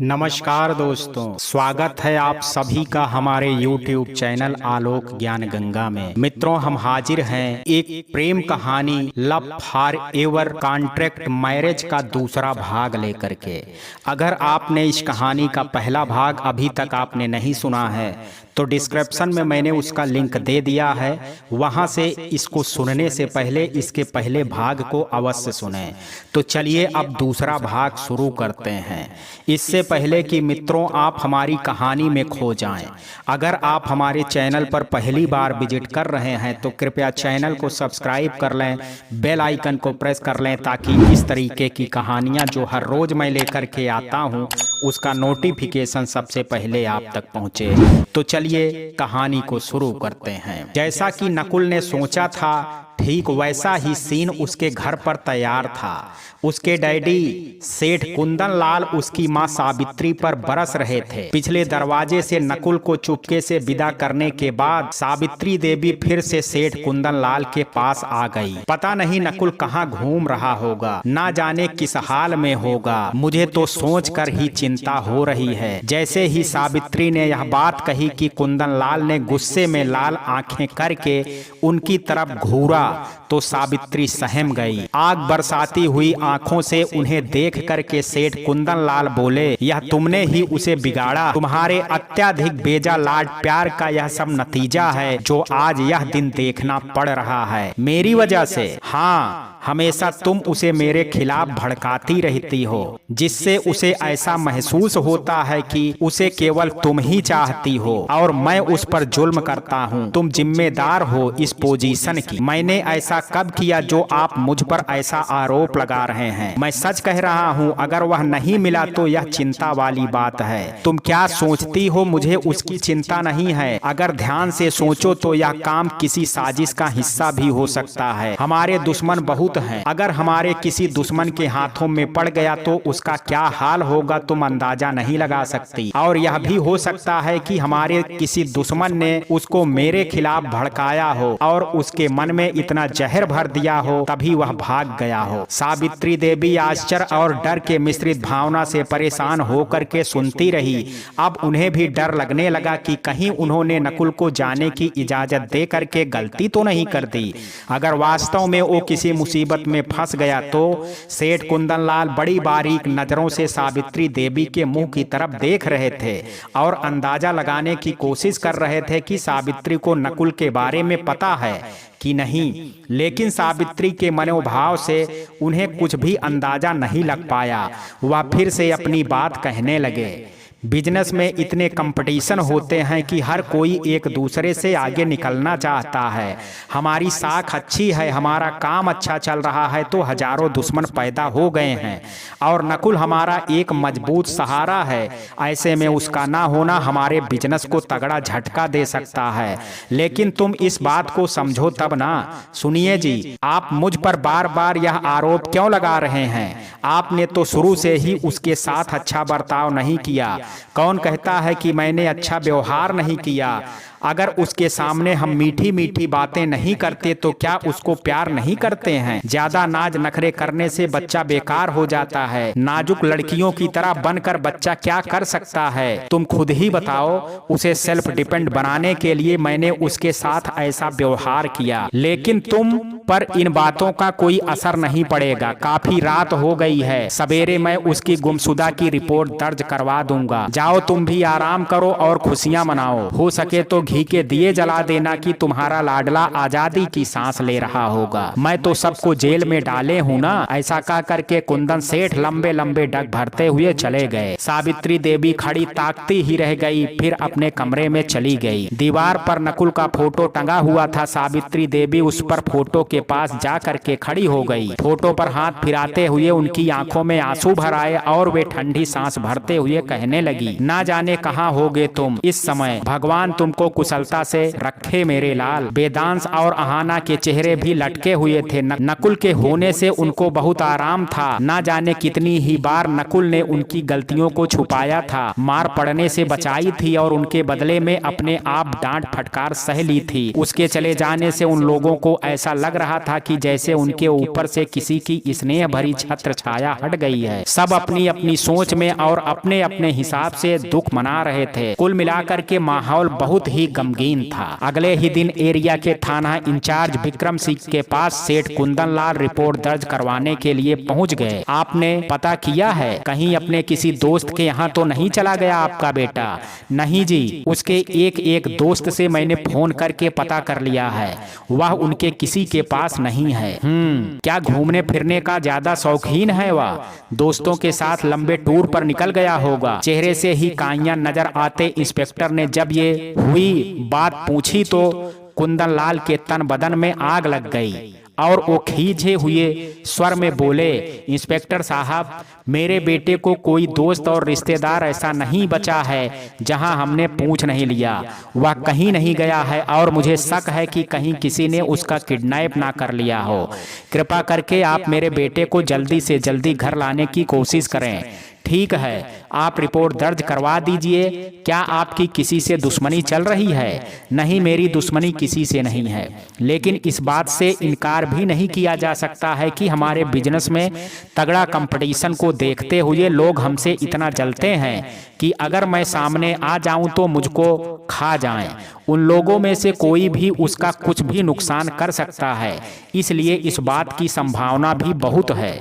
नमस्कार दोस्तों, स्वागत है आप सभी का हमारे YouTube चैनल आलोक ज्ञान गंगा में। मित्रों, हम हाजिर हैं एक प्रेम कहानी love for ever contract marriage का दूसरा भाग लेकर के। अगर आपने इस कहानी का पहला भाग अभी तक आपने नहीं सुना है तो डिस्क्रिप्शन में मैंने उसका लिंक दे दिया है, वहां से इसको सुनने से पहले इसके पहले भाग को अवश्य सुनें। तो चलिए अब दूसरा भाग शुरू करते हैं। इससे पहले कि मित्रों आप हमारी कहानी में खो जाएं, अगर आप हमारे चैनल पर पहली बार विजिट कर रहे हैं तो कृपया चैनल को सब्सक्राइब कर लें, बेल आइकन को प्रेस कर लें ताकि इस तरीके की कहानियां जो हर रोज मैं लेकर के आता हूं उसका नोटिफिकेशन सबसे पहले आप तक पहुंचे। तो चलिए कहानी को शुरू करते हैं। जैसा कि नकुल ने सोचा था ठीक वैसा ही सीन उसके घर पर तैयार था। उसके डैडी सेठ कुंदन लाल उसकी मां सावित्री पर बरस रहे थे। पिछले दरवाजे से नकुल को चुपके से विदा करने के बाद सावित्री देवी फिर से सेठ कुंदन लाल के पास आ गई। पता नहीं नकुल कहाँ घूम रहा होगा, ना जाने किस हाल में होगा। मुझे तो सोचकर ही चिंता हो रही है। जैसे ही सावित्री ने यह बात कही कि कुंदन लाल ने गुस्से में लाल आंखें करके उनकी तरफ घूरा तो सावित्री सहम गई। आग बरसाती हुई आंखों से उन्हें देख करके सेठ कुंदन लाल बोले, यह तुमने ही उसे बिगाड़ा। तुम्हारे अत्यधिक बेजा लाड प्यार का यह सब नतीजा है जो आज यह दिन देखना पड़ रहा है मेरी वजह से। हाँ, हमेशा तुम उसे मेरे खिलाफ भड़काती रहती हो, जिससे उसे ऐसा महसूस होता है कि उसे केवल तुम ही चाहती हो और मैं उस पर जुल्म करता हूँ। तुम जिम्मेदार हो इस पोजीशन की। मैंने ऐसा कब किया जो आप मुझ पर ऐसा आरोप लगा रहे हैं? मैं सच कह रहा हूँ, अगर वह नहीं मिला तो यह चिंता वाली बात है। तुम क्या सोचती हो मुझे उसकी चिंता नहीं है? अगर ध्यान से सोचो तो यह काम किसी साजिश का हिस्सा भी हो सकता है। हमारे दुश्मन बहुत हैं। अगर हमारे किसी दुश्मन के हाथों में पड़ गया तो उसका क्या हाल होगा तुम अंदाजा नहीं लगा सकती। और यह भी हो सकता है कि हमारे किसी दुश्मन ने उसको मेरे खिलाफ भड़काया हो और उसके मन में इतना जहर भर दिया हो तभी वह भाग गया हो। सावित्री देवी आश्चर्य और डर के मिश्रित भावना से परेशान होकर के सुनती रही। अब उन्हें भी डर लगने लगा कि कहीं उन्होंने नकुल को जाने की इजाजत दे करके गलती तो नहीं कर दी। अगर वास्तव में वो किसी मुसीबत में फंस गया तो सेठ कुंदन लाल बड़ी बारीक नजरों से सावित्री देवी के मुंह की तरफ देख रहे थे और अंदाजा लगाने की कोशिश कर रहे थे कि सावित्री को नकुल के बारे में पता है कि नहीं। लेकिन सावित्री के मनोभाव से उन्हें कुछ भी अंदाजा नहीं लग पाया। वह फिर से अपनी बात कहने लगे, बिजनेस में इतने कंपटीशन होते हैं कि हर कोई एक दूसरे से आगे निकलना चाहता है। हमारी साख अच्छी है, हमारा काम अच्छा चल रहा है तो हजारों दुश्मन पैदा हो गए हैं और नकुल हमारा एक मजबूत सहारा है। ऐसे में उसका ना होना हमारे बिजनेस को तगड़ा झटका दे सकता है। लेकिन तुम इस बात को समझो तब ना। सुनिए जी, आप मुझ पर बार बार यह आरोप क्यों लगा रहे हैं? आपने तो शुरू से ही उसके साथ अच्छा बर्ताव नहीं किया। कौन कहता है कि मैंने अच्छा व्यवहार नहीं किया? अगर उसके सामने हम मीठी मीठी बातें नहीं करते तो क्या उसको प्यार नहीं करते हैं? ज्यादा नाज नखरे करने से बच्चा बेकार हो जाता है। नाजुक लड़कियों की तरह बनकर बच्चा क्या कर सकता है? तुम खुद ही बताओ। उसे सेल्फ डिपेंड बनाने के लिए मैंने उसके साथ ऐसा व्यवहार किया, लेकिन तुम पर इन बातों का कोई असर नहीं पड़ेगा। काफी रात हो गई है, सवेरे मैं उसकी गुमशुदा की रिपोर्ट दर्ज करवा दूंगा। जाओ तुम भी आराम करो और खुशियां मनाओ। हो सके तो घी के दिए जला देना कि तुम्हारा लाडला आजादी की सांस ले रहा होगा। मैं तो सबको जेल में डाले हूँ ना। ऐसा कह करके कुंदन सेठ लंबे लंबे डग भरते हुए चले गए। सावित्री देवी खड़ी ताकती ही रह गई, फिर अपने कमरे में चली गई। दीवार पर नकुल का फोटो टंगा हुआ था। सावित्री देवी उस पर फोटो के पास जा करके खड़ी हो गई। फोटो पर हाथ फिराते हुए उनकी आंखों में आंसू भर आए और वे ठंडी सांस भरते हुए कहने लगी, ना जाने कहाँ होगे तुम इस समय। भगवान तुमको कुशलता से रखे मेरे लाल। वेदांश और अहाना के चेहरे भी लटके हुए थे। नकुल के होने से उनको बहुत आराम था। ना जाने कितनी ही बार नकुल ने उनकी गलतियों को छुपाया था, मार पड़ने से बचाई थी और उनके बदले में अपने आप डांट फटकार सह ली थी। उसके चले जाने से उन लोगों को ऐसा लग रहा था कि जैसे उनके ऊपर से किसी की स्नेह भरी छत्र छाया हट गई है। सब अपनी अपनी सोच में और अपने अपने हिसाब से दुख मना रहे थे। कुल मिलाकर के माहौल बहुत ही गमगीन था। अगले ही दिन एरिया के थाना इंचार्ज विक्रम सिंह के पास सेठ कुंदन लाल रिपोर्ट दर्ज करवाने के लिए पहुंच गए। आपने पता किया है, कहीं अपने किसी दोस्त के यहाँ तो नहीं चला गया आपका बेटा? नहीं जी, उसके एक दोस्त से मैंने फोन करके पता कर लिया है, वह उनके किसी के पास नहीं है। क्या घूमने फिरने का ज्यादा शौकीन है वह? दोस्तों के साथ लंबे टूर पर निकल गया होगा। चेहरे से ही काइयां नजर आते इंस्पेक्टर ने जब ये हुई बात पूछी तो कुंदन लाल के तन बदन में आग लग गई और वो खींचे हुए स्वर में बोले, इंस्पेक्टर साहब, मेरे बेटे को कोई दोस्त और रिश्तेदार ऐसा नहीं बचा है जहां हमने पूछ नहीं लिया। वह कहीं नहीं गया है और मुझे शक है कि कहीं किसी ने उसका किडनैप ना कर लिया हो। कृपा करके आप मेरे बेटे को जल्दी से जल्दी घर लाने की कोशिश करें। ठीक है, आप रिपोर्ट दर्ज करवा दीजिए। क्या आपकी किसी से दुश्मनी चल रही है? नहीं, मेरी दुश्मनी किसी से नहीं है, लेकिन इस बात से इनकार भी नहीं किया जा सकता है कि हमारे बिजनेस में तगड़ा कंपटीशन को देखते हुए लोग हमसे इतना जलते हैं कि अगर मैं सामने आ जाऊं तो मुझको खा जाएं। उन लोगों में से कोई भी उसका कुछ भी नुकसान कर सकता है, इसलिए इस बात की संभावना भी बहुत है।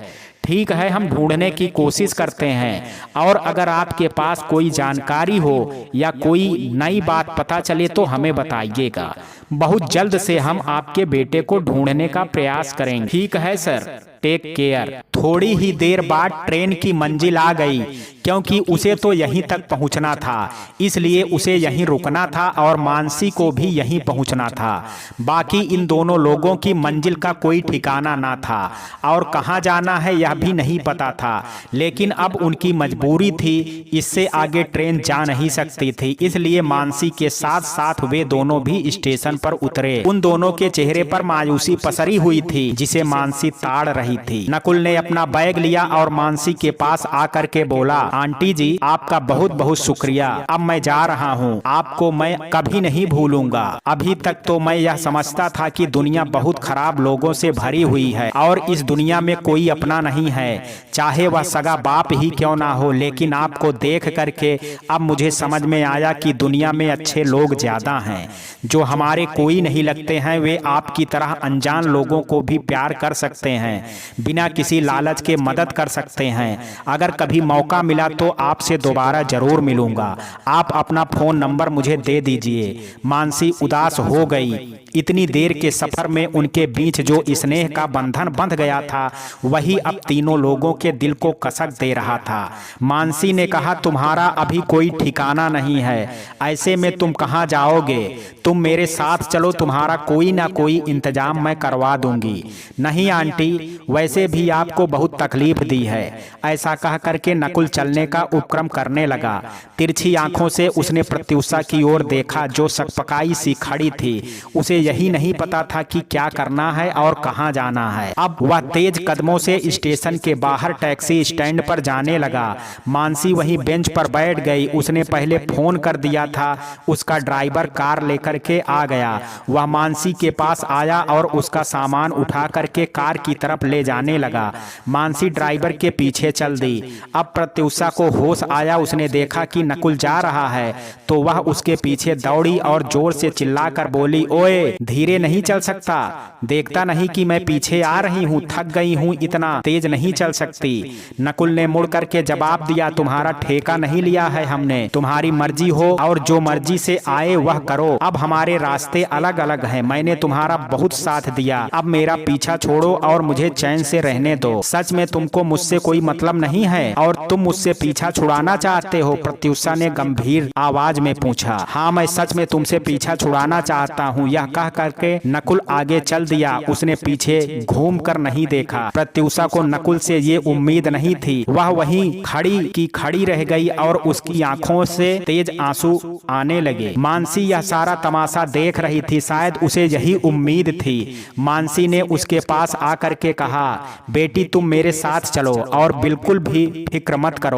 ठीक है, हम ढूंढने की कोशिश करते हैं और अगर आपके पास कोई जानकारी हो या कोई नई बात पता चले तो हमें बताइएगा। बहुत जल्द से हम आपके बेटे को ढूंढने का प्रयास करेंगे। ठीक है सर, टेक केयर। थोड़ी ही देर बाद ट्रेन की मंजिल आ गई, क्योंकि उसे तो यहीं तक पहुंचना था, इसलिए उसे यहीं रुकना था और मानसी को भी यहीं पहुंचना था। बाकी इन दोनों लोगों की मंजिल का कोई ठिकाना ना था और कहां जाना है यह भी नहीं पता था, लेकिन अब उनकी मजबूरी थी, इससे आगे ट्रेन जा नहीं सकती थी, इसलिए मानसी के साथ साथ वे दोनों भी स्टेशन पर उतरे। उन दोनों के चेहरे पर मायूसी पसरी हुई थी, जिसे मानसी ताड़ रही थी। नकुल ने अपना बैग लिया और मानसी के पास आकर के बोला, आंटी जी, आपका बहुत बहुत शुक्रिया। अब मैं जा रहा हूँ, आपको मैं कभी नहीं भूलूंगा। अभी तक तो मैं यह समझता था कि दुनिया बहुत खराब लोगों से भरी हुई है और इस दुनिया में कोई अपना नहीं है, चाहे वह सगा बाप ही क्यों ना हो। लेकिन आपको देख करके अब मुझे समझ में आया कि दुनिया में अच्छे लोग ज्यादा हैं, जो हमारे कोई नहीं लगते हैं। वे आपकी तरह अनजान लोगों को भी प्यार कर सकते हैं, बिना किसी लालच के मदद कर सकते हैं। अगर कभी मौका मिला तो आपसे दोबारा जरूर मिलूंगा। आप अपना फोन नंबर मुझे दे दीजिए। मानसी उदास हो गई। इतनी देर के सफर में उनके बीच जो स्नेह का बंधन बंध गया था, वही अब तीनों लोगों के दिल को कसक दे रहा था। मानसी ने कहा, तुम्हारा अभी कोई ठिकाना नहीं है, ऐसे में तुम कहाँ जाओगे? तुम मेरे साथ चलो, तुम्हारा कोई ना कोई इंतजाम मैं करवा दूंगी। नहीं आंटी, वैसे भी आपको बहुत तकलीफ दी है। ऐसा कह करके नकुल चलने का उपक्रम करने लगा। तिरछी आंखों से उसने प्रत्युषा की ओर देखा, जो सकपकाई सी खड़ी थी। उसे यही नहीं पता था कि क्या करना है और कहां जाना है। अब वह तेज कदमों से स्टेशन के बाहर टैक्सी स्टैंड पर जाने लगा। मानसी वहीं बेंच पर बैठ गई। उसने पहले फोन कर दिया था, उसका ड्राइवर कार लेकर के आ गया। वह मानसी के पास आया और उसका सामान उठा करके कार की तरफ ले जाने लगा। मानसी ड्राइवर के पीछे चल दी। अब प्रत्युषा को होश आया। उसने देखा कि नकुल जा रहा है तो वह उसके पीछे दौड़ी और जोर से चिल्लाकर बोली, ओए, धीरे नहीं चल सकता? देखता नहीं कि मैं पीछे आ रही हूँ? थक गई हूँ, इतना तेज नहीं चल सकती। नकुल ने मुड़ करके जवाब दिया, तुम्हारा ठेका नहीं लिया है हमने। तुम्हारी मर्जी हो और जो मर्जी से आए वह करो। अब हमारे रास्ते अलग अलग हैं। मैंने तुम्हारा बहुत साथ दिया, अब मेरा पीछा छोड़ो और मुझे चैन से रहने दो। सच में तुमको मुझसे कोई मतलब नहीं है और तुम मुझसे मुझसे पीछा छुड़ाना चाहते हो? प्रत्युषा ने गंभीर आवाज में पूछा। हाँ, मैं सच में तुमसे पीछा छुड़ाना चाहता हूँ, यह कह करके नकुल आगे चल दिया। उसने पीछे घूम कर नहीं देखा। प्रत्युषा को नकुल से ये उम्मीद नहीं थी। वह वहीं खड़ी की खड़ी रह गई और उसकी आंखों से तेज आंसू आने लगे। मानसी यह सारा तमाशा देख रही थी। शायद उसे यही उम्मीद थी। मानसी ने उसके पास आकर के कहा, बेटी तुम मेरे साथ चलो और बिल्कुल भी फिक्र मत करो।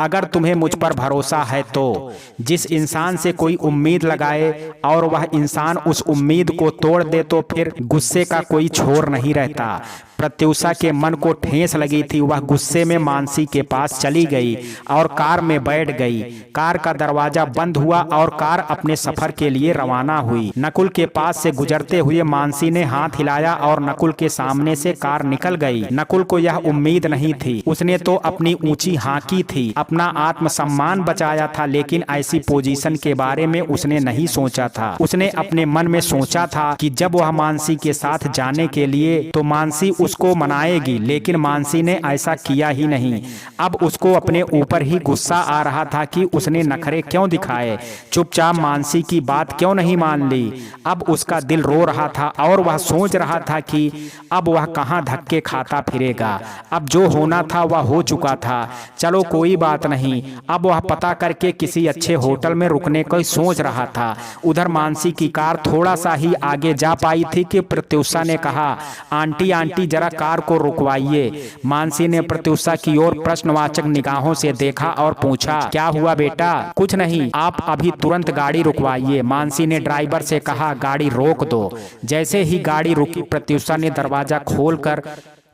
अगर तुम्हें मुझ पर भरोसा है तो। जिस इंसान से कोई उम्मीद लगाए और वह इंसान उस उम्मीद को तोड़ दे तो फिर गुस्से का कोई छोर नहीं रहता। प्रत्युषा के मन को ठेस लगी थी। वह गुस्से में मानसी के पास चली गई और कार में बैठ गई। कार का दरवाजा बंद हुआ और कार अपने सफर के लिए रवाना हुई। नकुल के पास से गुजरते हुए मानसी ने हाथ हिलाया और नकुल के सामने से कार निकल गई। नकुल को यह उम्मीद नहीं थी। उसने तो अपनी ऊंची हाँकी थी, अपना आत्मसम्मान बचाया था, लेकिन ऐसी पोजीशन के बारे में उसने नहीं सोचा था। उसने अपने मन में सोचा था कि जब वह मानसी के साथ जाने के लिए तो मानसी उसको मनाएगी, लेकिन मानसी ने ऐसा किया ही नहीं। अब उसको अपने ऊपर ही गुस्सा आ रहा था कि उसने नखरे क्यों दिखाए, चुपचाप मानसी की बात क्यों नहीं मान ली। अब उसका दिल रो रहा था और वह सोच रहा था कि अब वह कहां धक्के खाता फिरेगा। अब जो होना था वह हो चुका था। चलो कोई बात नहीं। अब वह पता करके किसी अच्छे होटल में रुकने को सोच रहा था। उधर मानसी की कार थोड़ा सा ही आगे जा पाई थी कि प्रत्युषा ने कहा, आंटी आंटी जरा कार को रुकवाइए। मानसी ने प्रत्युषा की ओर प्रश्नवाचक निगाहों से देखा और पूछा, क्या हुआ बेटा? कुछ नहीं, आप अभी तुरंत गाड़ी रुकवाइए। मानसी ने ड्राइवर से कहा, गाड़ी रोक दो। जैसे ही गाड़ी रुकी प्रत्युषा ने दरवाजा खोलकर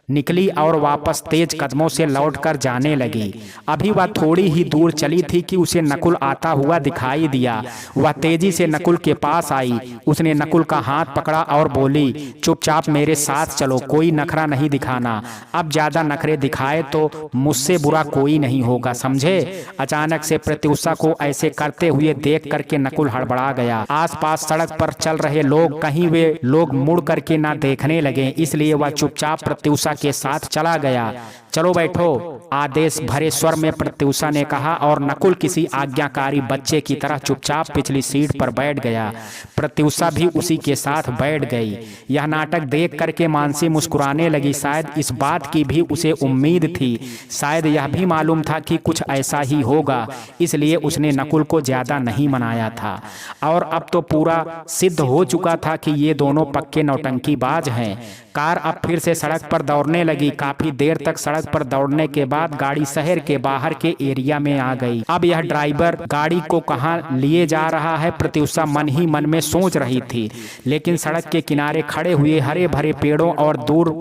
निकली और वापस तेज कदमों से लौटकर जाने लगी। अभी वह थोड़ी ही दूर चली थी कि उसे नकुल आता हुआ दिखाई दिया। वह तेजी से नकुल के पास आई। उसने नकुल का हाथ पकड़ा और बोली, चुपचाप मेरे साथ चलो, कोई नखरा नहीं दिखाना। अब ज्यादा नखरे दिखाए तो मुझसे बुरा कोई नहीं होगा, समझे? अचानक से प्रत्युषा को ऐसे करते हुए देख करके नकुल हड़बड़ा गया। आसपास सड़क पर चल रहे लोग कहीं वे लोग मुड़ करके ना देखने लगे, इसलिए वह चुपचाप प्रत्युषा के साथ चला गया। चलो बैठो, आदेश भरे स्वर में प्रत्युषा ने कहा और नकुल किसी आज्ञाकारी बच्चे की तरह चुपचाप पिछली सीट पर बैठ गया। प्रत्युषा भी उसी के साथ बैठ गई। यह नाटक देख करके मानसी मुस्कुराने लगी। शायद इस बात की भी उसे उम्मीद थी, शायद यह भी मालूम था कि कुछ ऐसा ही होगा, इसलिए उसने नकुल को ज्यादा नहीं मनाया था। और अब तो पूरा सिद्ध हो चुका था कि ये दोनों पक्के नौटंकीबाज हैं। कार अब फिर से सड़क पर दौड़ने लगी। काफी देर तक सड़क पर दौड़ने के बाद गाड़ी शहर के बाहर के एरिया में आ गई। अब यह ड्राइवर गाड़ी को कहां लिए जा रहा है, प्रत्युषा मन ही मन में सोच रही थी। लेकिन सड़क के किनारे खड़े हुए हरे भरे पेड़ों और दूर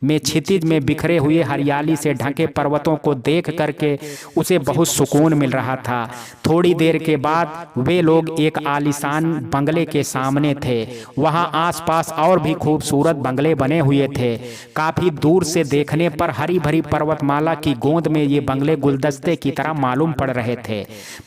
में क्षितिज में बिखरे हुए हरियाली से ढके पर्वतों को देख करके उसे बहुत सुकून मिल रहा था। थोड़ी देर के बाद वे लोग एक आलीशान बंगले के सामने थे। वहां आसपास और भी खूबसूरत बंगले बने हुए थे। काफी दूर से देखने पर हरी भरी पर्वतमाला की गोंद में ये बंगले गुलदस्ते की तरह मालूम पड़ रहे थे।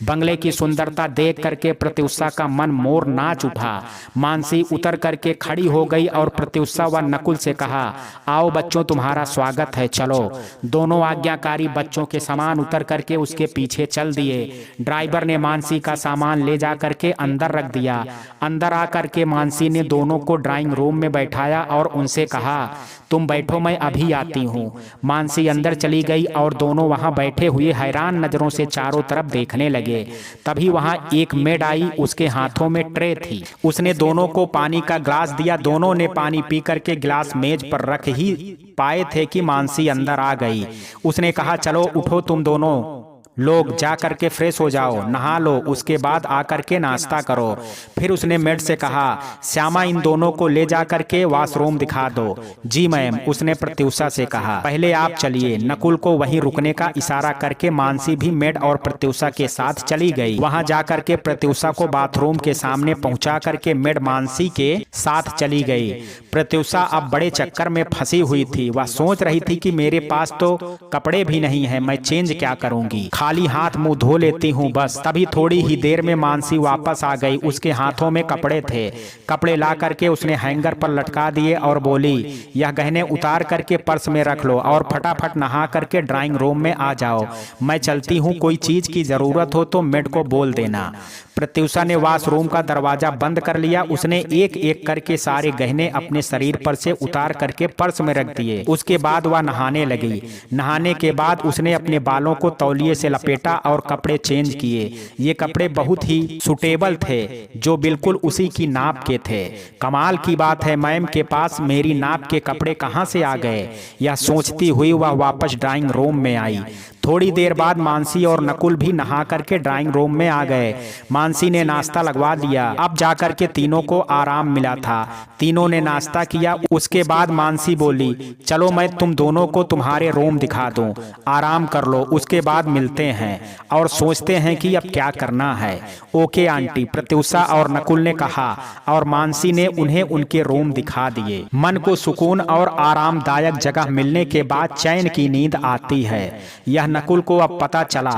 बंगले की सुंदरता देख करके प्रत्युषा का मन मोर नाच उठा। मानसी उतर करके खड़ी हो गई और प्रत्युषा व नकुल से कहा, आओ बच्चों, तुम्हारा स्वागत है, चलो। दोनों आज्ञाकारी बच्चों के सामान उतर करके उसके पीछे चल दिए। ड्राइवर ने मानसी का सामान ले जा करके अंदर रख दिया। अंदर आकर के मानसी ने दोनों को ड्राइंग रूम में बैठाया और उनसे कहा, तुम बैठो, मैं अभी आती हूँ। मानसी अंदर चली गई और दोनों वहां बैठे हुए हैरान नजरों से चारों तरफ देखने लगे। तभी वहां एक मेड आई, उसके हाथों में ट्रे थी। उसने दोनों को पानी का ग्लास दिया। दोनों ने पानी पी करके गिलास मेज पर रख ही पाए थे कि मानसी अंदर आ गई। उसने कहा, चलो उठो, तुम दोनों लोग जा करके फ्रेश हो जाओ, नहा लो, उसके बाद आकर के नाश्ता करो। फिर उसने मेड से कहा, श्यामा इन दोनों को ले जा करके वॉशरूम दिखा दो। जी मैम, उसने प्रत्युषा से कहा। पहले आप चलिए। नकुल को वहीं रुकने का इशारा करके मानसी भी मेड और प्रत्युषा के साथ चली गई। वहां जाकर के प्रत्युषा को बाथरूम के सामने पहुंचा करके मेड मानसी के साथ चली गई। प्रत्युषा अब बड़े चक्कर में फंसी हुई थी। वह सोच रही थी कि मेरे पास तो कपड़े भी नहीं है, मैं चेंज क्या करूंगी। खाली हाथ मुंह धो लेती हूँ बस। तभी थोड़ी ही देर में मानसी वापस आ गई। उसके हाथों में कपड़े थे। कपड़े ला करके उसने हैंगर पर लटका दिए और बोली, यह गहने उतार करके पर्स में रख लो और फटाफट नहा करके ड्राइंग रूम में आ जाओ। मैं चलती हूँ, कोई चीज की जरूरत हो तो मेड को बोल देना। प्रत्युषा ने वॉशरूम का दरवाजा बंद कर लिया। उसने एक एक करके सारे गहने अपने शरीर पर से उतार करके पर्स में रख दिए। उसके बाद वह नहाने लगी। नहाने के बाद उसने अपने बालों को तौलिए से लपेटा और कपड़े चेंज किए। ये कपड़े बहुत ही सुटेबल थे, जो बिल्कुल उसी की नाप के थे। कमाल की बात है, मैम के पास मेरी नाप के कपड़े कहाँ से आ गए? यह सोचती हुई वह वापस ड्राइंग रूम में आई। थोड़ी देर बाद मानसी और नकुल भी नहा करके ड्राइंग रूम में आ गए। मानसी ने नाश्ता लगवा दिया। अब जाकर के तीनों को आराम मिला था। तीनों ने नाश्ता किया। उसके बाद मानसी बोली, चलो मैं तुम दोनों को तुम्हारे रूम दिखा दूं, आराम कर लो, उसके बाद मिलते हैं और सोचते हैं कि अब क्या करना है। ओके आंटी, प्रत्युषा और नकुल ने कहा और मानसी ने उन्हें उनके रूम दिखा दिए। मन को सुकून और आरामदायक जगह मिलने के बाद चैन की नींद आती है। यह नकुल को अब पता चला।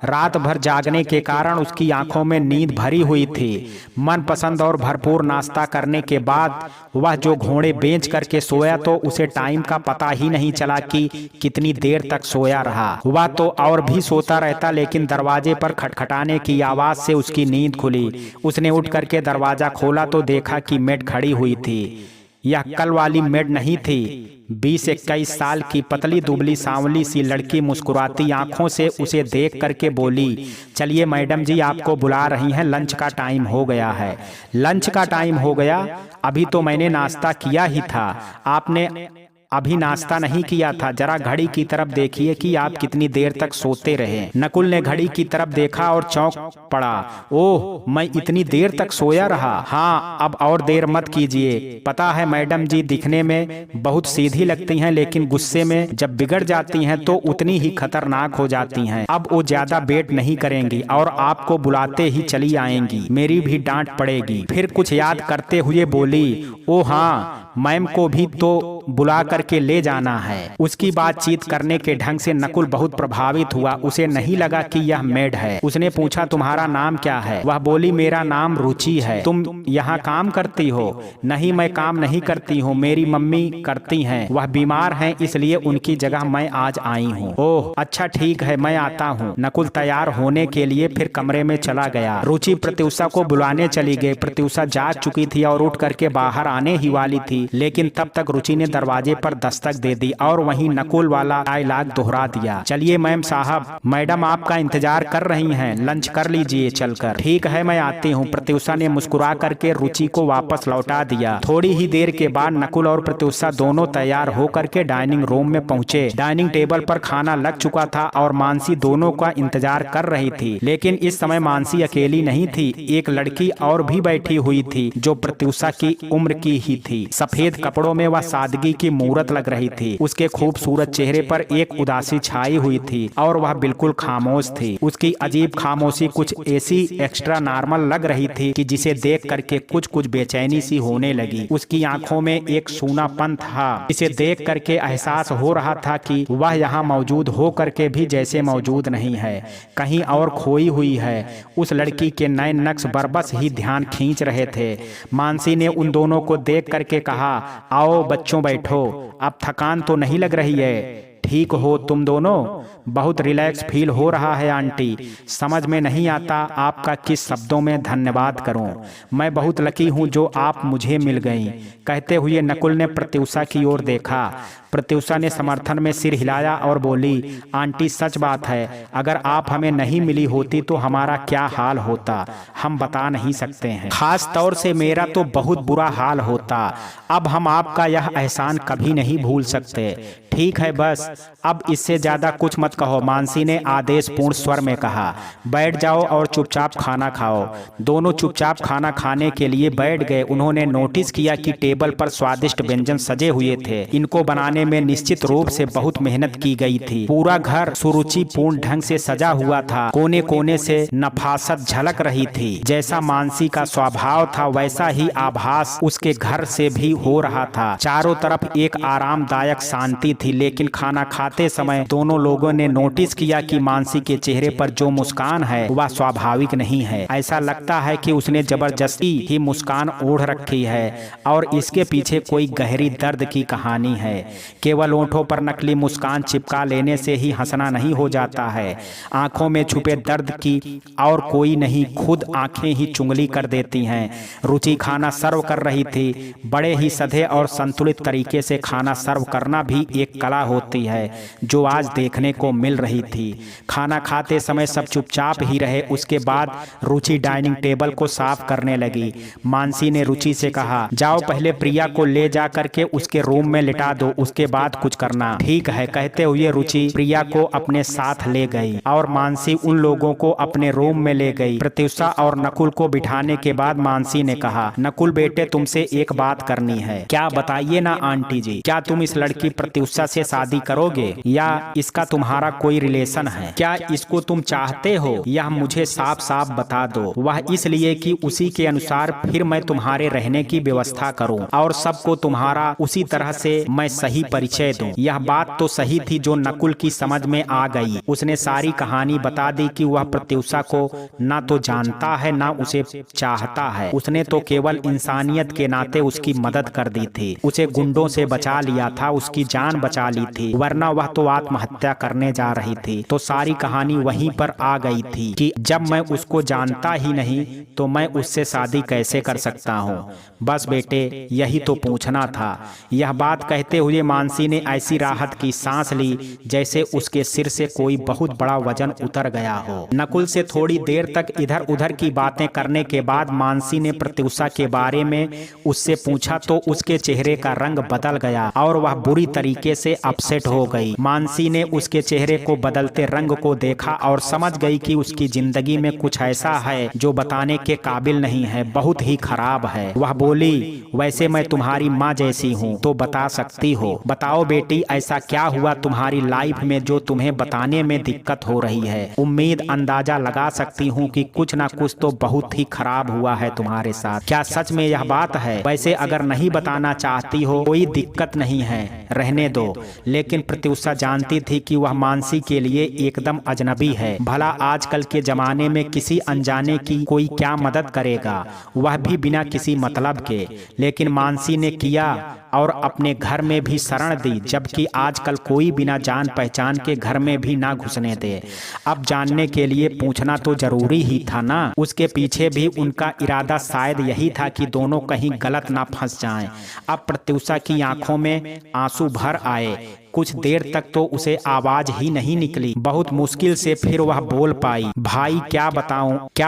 रात भर जागने के कारण उसकी आंखों में नींद भरी हुई थी। मनपसंद और भरपूर नाश्ता करने के बाद वह जो घोड़े बेच करके सोया तो उसे टाइम का पता ही नहीं चला कि कितनी देर तक सोया रहा। वह तो और भी सोता रहता, लेकिन दरवाजे पर खटखटाने की आवाज से उसकी नींद खुली। उसने उठ करके दरवाजा खोला तो देखा कि मेड खड़ी हुई थी। यह कल वाली मेड नहीं थी। 20-21 साल की पतली दुबली सांवली सी लड़की मुस्कुराती आंखों से उसे देख करके बोली, चलिए मैडम जी आपको बुला रही हैं, लंच का टाइम हो गया है। लंच का टाइम हो गया? अभी तो मैंने नाश्ता किया ही था। आपने अभी नाश्ता नहीं किया था। जरा घड़ी की तरफ देखिए कि आप कितनी देर तक सोते रहे। नकुल ने घड़ी की तरफ देखा और चौंक पड़ा। ओह, मैं इतनी देर तक सोया रहा? हाँ, अब और देर मत कीजिए। पता है मैडम जी दिखने में बहुत सीधी लगती हैं, लेकिन गुस्से में जब बिगड़ जाती हैं तो उतनी ही खतरनाक हो जाती हैं। अब वो ज्यादा वेट नहीं करेंगी और आपको बुलाते ही चली आएंगी। मेरी भी डांट पड़ेगी। फिर कुछ याद करते हुए बोली, ओ हाँ, मैम को भी तो बुला करके ले जाना है। उसकी बातचीत करने के ढंग से नकुल बहुत प्रभावित हुआ। उसे नहीं लगा कि यह मेड है। उसने पूछा, तुम्हारा नाम क्या है? वह बोली, मेरा नाम रुचि है। तुम यहाँ काम करती हो? नहीं, मैं काम नहीं करती हूँ, मेरी मम्मी करती हैं। वह बीमार हैं, इसलिए उनकी जगह मैं आज आई हूँ। ओह अच्छा, ठीक है, मैं आता हूँ। नकुल तैयार होने के लिए फिर कमरे में चला गया। रुचि प्रत्युषा को बुलाने चली गई। प्रत्युषा जाग चुकी थी और उठ करके बाहर आने ही वाली थी, लेकिन तब तक रुचि ने दरवाजे पर दस्तक दे दी और वहीं नकुल वाला डायलॉग दोहरा दिया, चलिए मैम साहब, मैडम आपका इंतजार कर रही हैं, लंच कर लीजिए चलकर। ठीक है, मैं आती हूँ। प्रत्युषा ने मुस्कुरा करके रुचि को वापस लौटा दिया। थोड़ी ही देर के बाद नकुल और प्रत्युषा दोनों तैयार होकर के डाइनिंग रूम में पहुंचे। डाइनिंग टेबल पर खाना लग चुका था और मानसी दोनों का इंतजार कर रही थी। लेकिन इस समय मानसी अकेली नहीं थी, एक लड़की और भी बैठी हुई थी जो प्रत्युषा की उम्र की ही थी। सफेद कपड़ों में वह सादगी की मूरत लग रही थी। उसके खूबसूरत चेहरे पर एक उदासी छाई हुई थी और वह बिल्कुल खामोश थी। उसकी अजीब खामोशी कुछ ऐसी एक्स्ट्रा नॉर्मल लग रही थी कि जिसे देख करके कुछ कुछ बेचैनी सी होने लगी। उसकी आंखों में एक सूनापन था, इसे देख करके एहसास हो रहा था कि वह यहाँ मौजूद हो करके भी जैसे मौजूद नहीं है, कहीं और खोई हुई है। उस लड़की के नए नक्श बरबस ही ध्यान खींच रहे थे। मानसी ने उन दोनों को देख करके कहा, आओ बच्चों बैठो, अब थकान तो नहीं लग रही है? ठीक हो तुम दोनों? बहुत रिलैक्स फील हो रहा है आंटी। समझ में नहीं आता आपका किस शब्दों में धन्यवाद करूं। मैं बहुत लकी हूं जो आप मुझे मिल गईं। कहते हुए नकुल ने प्रत्युषा की ओर देखा। प्रत्युषा ने समर्थन में सिर हिलाया और बोली, आंटी सच बात है, अगर आप हमें नहीं मिली होती तो हमारा क्या हाल होता हम बता नहीं सकते हैं। खास तौर से मेरा तो बहुत बुरा हाल होता। अब हम आपका यह एहसान कभी नहीं भूल सकते। ठीक है, बस अब इससे ज्यादा कुछ मत कहो, मानसी ने आदेशपूर्ण स्वर में कहा। बैठ जाओ और चुपचाप खाना खाओ। दोनों चुपचाप खाना खाने के लिए बैठ गए। उन्होंने नोटिस किया कि टेबल पर स्वादिष्ट व्यंजन सजे हुए थे। इनको बनाने में निश्चित रूप से बहुत मेहनत की गई थी। पूरा घर सुरुचिपूर्ण ढंग से सजा हुआ था। कोने कोने से नफासत झलक रही थी। जैसा मानसी का स्वभाव था वैसा ही आभास उसके घर से भी हो रहा था। चारों तरफ एक आरामदायक शांति थी, लेकिन खाना खाते समय दोनों लोगों ने नोटिस किया कि मानसी के चेहरे पर जो मुस्कान है वह स्वाभाविक नहीं है। ऐसा लगता है कि उसने जबरदस्ती ही मुस्कान ओढ़ रखी है और इसके पीछे कोई गहरी दर्द की कहानी है। केवल होठों पर नकली मुस्कान चिपका लेने से ही हंसना नहीं हो जाता है। आंखों में छुपे दर्द की और कोई नहीं, खुद आंखें ही चुंगली कर देती हैं। रुचि खाना सर्व कर रही थी। बड़े ही सधे और संतुलित तरीके से खाना सर्व करना भी एक कला होती है जो आज देखने को मिल रही थी। खाना खाते समय सब चुपचाप ही रहे। उसके बाद रुचि डाइनिंग टेबल को साफ करने लगी। मानसी ने रुचि से कहा, जाओ पहले प्रिया को ले जा करके उसके रूम में लिटा दो, उसके बाद कुछ करना। ठीक है, कहते हुए रुचि प्रिया को अपने साथ ले गई और मानसी उन लोगों को अपने रूम में ले गई। प्रत्युषा और नकुल को बिठाने के बाद मानसी ने कहा, नकुल बेटे तुमसे एक बात करनी है। क्या? बताइए ना आंटी जी। क्या तुम इस लड़की प्रत्युषा से शादी करोगे या इसका तुम्हारा कोई रिलेशन है? क्या इसको तुम चाहते हो? यह मुझे साफ साफ बता दो। वह इसलिए कि उसी के अनुसार फिर मैं तुम्हारे रहने की व्यवस्था करूं और सबको तुम्हारा उसी तरह से मैं सही परिचय दूं। यह बात तो सही थी जो नकुल की समझ में आ गई। उसने सारी कहानी बता दी कि वह प्रत्युषा को ना तो जानता है ना उसे चाहता है। उसने तो केवल इंसानियत के नाते उसकी मदद कर दी थी। उसे गुंडों से बचा लिया था, उसकी जान बचा ली थी, वरना वह तो आत्महत्या करने जा रही थी। तो सारी कहानी वहीं पर आ गई थी कि जब मैं उसको जानता ही नहीं तो मैं उससे शादी कैसे कर सकता हूँ। बस बेटे यही तो पूछना था। यह बात कहते हुए मानसी ने ऐसी राहत की सांस ली जैसे उसके सिर से कोई बहुत बड़ा वजन उतर गया हो। नकुल से थोड़ी देर तक इधर उधर की बातें करने के बाद मानसी ने प्रत्युषा के बारे में उससे पूछा तो उसके चेहरे का रंग बदल गया और वह बुरी तरीके से अपसेट हो गई। मानसी ने उसके चेहरे को बदलते रंग को देखा और समझ गई कि उसकी जिंदगी में कुछ ऐसा है जो बताने के काबिल नहीं है, बहुत ही खराब है। वह बोली, वैसे मैं तुम्हारी माँ जैसी हूँ तो बता सकती हो। बताओ बेटी, ऐसा क्या हुआ तुम्हारी लाइफ में जो तुम्हें बताने में दिक्कत हो रही है? उम्मीद अंदाजा लगा सकती हूँ कि कुछ ना कुछ तो बहुत ही खराब हुआ है तुम्हारे साथ। क्या सच में यह बात है? वैसे अगर नहीं बताना चाहती हो कोई दिक्कत नहीं है, रहने दो। लेकिन प्रत्युषा जानती थी कि वह मानसी के लिए एकदम अजनबी है। भला आजकल के जमाने में किसी अनजाने की कोई क्या मदद करेगा, वह भी बिना किसी मतलब के। लेकिन मानसी ने किया और अपने घर में भी शरण दी, जबकि आजकल कोई बिना जान पहचान के घर में भी ना घुसने दे। अब जानने के लिए पूछना तो जरूरी ही था ना। उसके पीछे भी उनका इरादा शायद यही था कि दोनों कहीं गलत ना फंस जाएं। अब प्रत्युषा की आंखों में आंसू भर आए। कुछ देर तक तो उसे आवाज ही नहीं निकली। बहुत मुश्किल से फिर वह बोल पाई, भाई क्या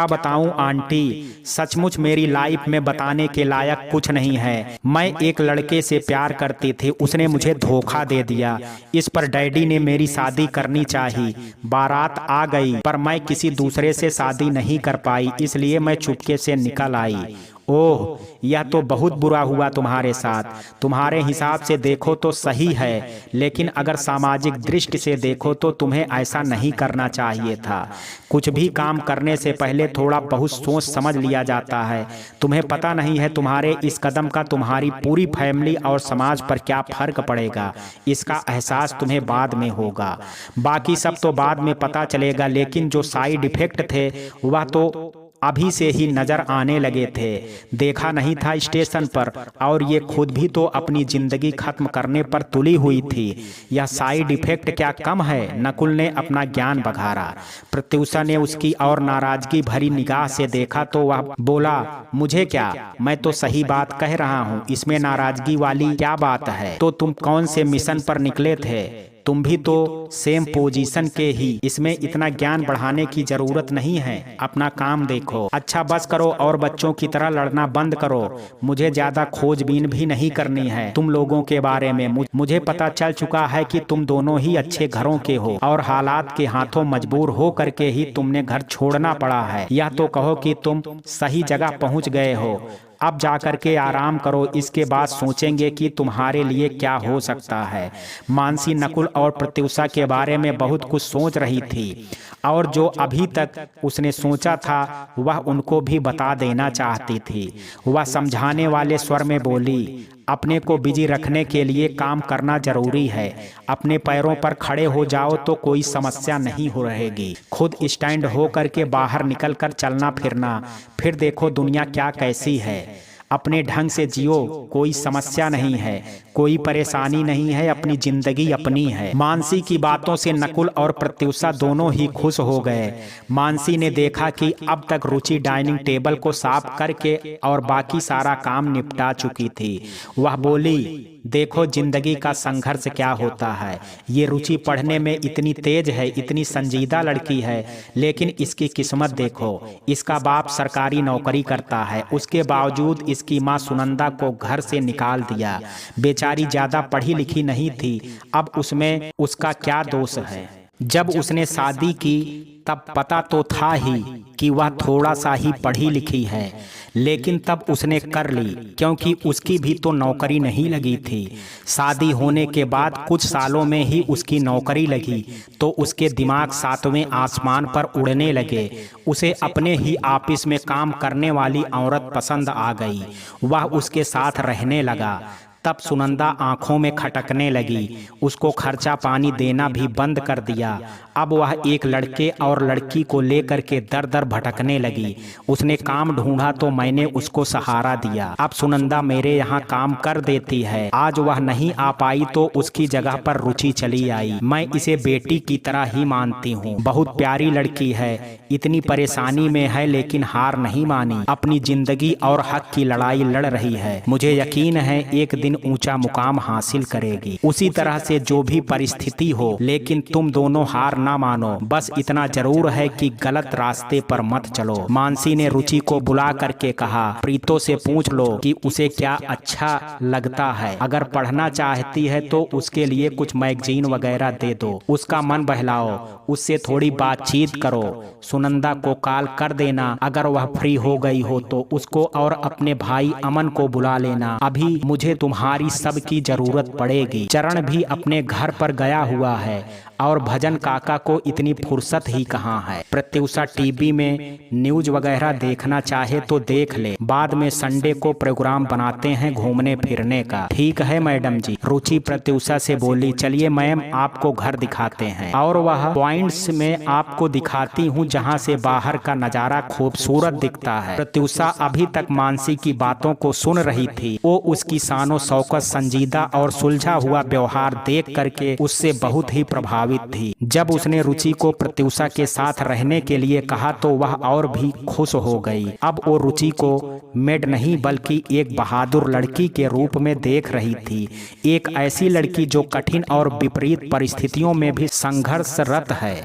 बताऊं आंटी, सचमुच मेरी लाइफ में बताने के लायक कुछ नहीं है। मैं एक लड़के से प्यार करती थी, उसने मुझे धोखा दे दिया। इस पर डैडी ने मेरी शादी करनी चाहिए। बारात आ गई पर मैं किसी दूसरे से शादी नहीं कर पाई, इसलिए मैं चुपके से निकल आई। ओह, यह तो बहुत बुरा हुआ तुम्हारे साथ। तुम्हारे हिसाब से देखो तो सही है, लेकिन अगर सामाजिक दृष्टि से देखो तो तुम्हें ऐसा नहीं करना चाहिए था। कुछ भी काम करने से पहले थोड़ा बहुत सोच समझ लिया जाता है। तुम्हें पता नहीं है तुम्हारे इस कदम का तुम्हारी पूरी फैमिली और समाज पर क्या फर्क पड़ेगा। इसका एहसास तुम्हें बाद में होगा। बाकी सब तो बाद में पता चलेगा, लेकिन जो साइड इफेक्ट थे वह तो अभी से ही नजर आने लगे थे। देखा नहीं था स्टेशन पर, और ये खुद भी तो अपनी जिंदगी खत्म करने पर तुली हुई थी। यह साइड इफेक्ट क्या कम है? नकुल ने अपना ज्ञान बघारा। प्रत्युषा ने उसकी और नाराजगी भरी निगाह से देखा तो वह बोला, मुझे क्या, मैं तो सही बात कह रहा हूँ, इसमें नाराजगी वाली क्या बात है? तो तुम कौन से मिशन पर निकले थे? तुम भी तो सेम पोजीशन के ही। इसमें इतना ज्ञान बढ़ाने की जरूरत नहीं है, अपना काम देखो। अच्छा बस करो और बच्चों की तरह लड़ना बंद करो। मुझे ज्यादा खोजबीन भी नहीं करनी है तुम लोगों के बारे में। मुझे पता चल चुका है कि तुम दोनों ही अच्छे घरों के हो और हालात के हाथों मजबूर हो करके ही तुमने घर छोड़ना पड़ा है। यह तो कहो कि तुम सही जगह पहुंच गए हो। अब जाकर के आराम करो, इसके बाद सोचेंगे कि तुम्हारे लिए क्या हो सकता है। मानसी नकुल और प्रत्युषा के बारे में बहुत कुछ सोच रही थी और जो अभी तक उसने सोचा था वह उनको भी बता देना चाहती थी। वह समझाने वाले स्वर में बोली, अपने को बिजी रखने के लिए काम करना जरूरी है। अपने पैरों पर खड़े हो जाओ तो कोई समस्या नहीं हो रहेगी। खुद स्टैंड हो करके बाहर निकल कर चलना फिरना, फिर देखो दुनिया क्या कैसी है। अपने ढंग से जियो, कोई समस्या नहीं है, कोई परेशानी नहीं है, अपनी जिंदगी अपनी है। मानसी की बातों से नकुल और प्रत्युषा दोनों ही खुश हो गए। मानसी ने देखा कि अब तक रुचि डाइनिंग टेबल को साफ करके और बाकी सारा काम निपटा चुकी थी। वह बोली, देखो जिंदगी का संघर्ष क्या होता है। ये रुचि पढ़ने में इतनी तेज है, इतनी संजीदा लड़की है, लेकिन इसकी किस्मत देखो। इसका बाप सरकारी नौकरी करता है, उसके बावजूद इसकी माँ सुनंदा को घर से निकाल दिया। बेचारी ज्यादा पढ़ी लिखी नहीं थी, अब उसमें उसका क्या दोष है। जब उसने शादी की तब पता तो था ही कि वह थोड़ा सा ही पढ़ी लिखी है, लेकिन तब उसने कर ली क्योंकि उसकी भी तो नौकरी नहीं लगी थी। शादी होने के बाद कुछ सालों में ही उसकी नौकरी लगी तो उसके दिमाग सातवें आसमान पर उड़ने लगे। उसे अपने ही ऑफिस में काम करने वाली औरत पसंद आ गई, वह उसके साथ रहने लगा। तब सुनंदा आंखों में खटकने लगी, उसको खर्चा पानी देना भी बंद कर दिया। अब वह एक लड़के और लड़की को लेकर के दर दर भटकने लगी। उसने काम ढूंढा तो मैंने उसको सहारा दिया। अब सुनंदा मेरे यहाँ काम कर देती है। आज वह नहीं आ पाई तो उसकी जगह पर रुचि चली आई। मैं इसे बेटी की तरह ही मानती हूँ। बहुत प्यारी लड़की है, इतनी परेशानी में है लेकिन हार नहीं मानी, अपनी जिंदगी और हक की लड़ाई लड़ रही है। मुझे यकीन है एक दिन ऊंचा मुकाम हासिल करेगी। उसी तरह से जो भी परिस्थिति हो, लेकिन तुम दोनों हार ना मानो। बस इतना जरूर है कि गलत रास्ते पर मत चलो। मानसी ने रुचि को बुला करके कहा, प्रीतो से पूछ लो कि उसे क्या अच्छा लगता है। अगर पढ़ना चाहती है तो उसके लिए कुछ मैगजीन वगैरह दे दो, उसका मन बहलाओ, उससे थोड़ी बातचीत करो। सुनंदा को कॉल कर देना, अगर वह फ्री हो गई हो तो उसको और अपने भाई अमन को बुला लेना। अभी मुझे तुम्हारी सबकी जरूरत पड़ेगी। चरण भी अपने घर पर गया हुआ है और भजन काका को इतनी फुर्सत ही कहाँ है। प्रत्युषा टीवी में न्यूज वगैरह देखना चाहे तो देख ले, बाद में संडे को प्रोग्राम बनाते हैं घूमने फिरने का। ठीक है मैडम जी, रुचि प्रत्युषा से बोली। चलिए मैम, आपको घर दिखाते हैं और वह पॉइंट्स में आपको दिखाती हूँ जहाँ से बाहर का नजारा खूबसूरत दिखता है। प्रत्युषा अभी तक मानसी की बातों को सुन रही थी। वो उसकी शानो शौकत, संजीदा और सुलझा हुआ व्यवहार देख करके उससे बहुत ही प्रभावित थी। जब उसने रुचि को प्रत्युषा के साथ रहने के लिए कहा तो वह और भी खुश हो गई। अब वो रुचि को मेड नहीं बल्कि एक बहादुर लड़की के रूप में देख रही थी। एक ऐसी लड़की जो कठिन और विपरीत परिस्थितियों में भी संघर्षरत है।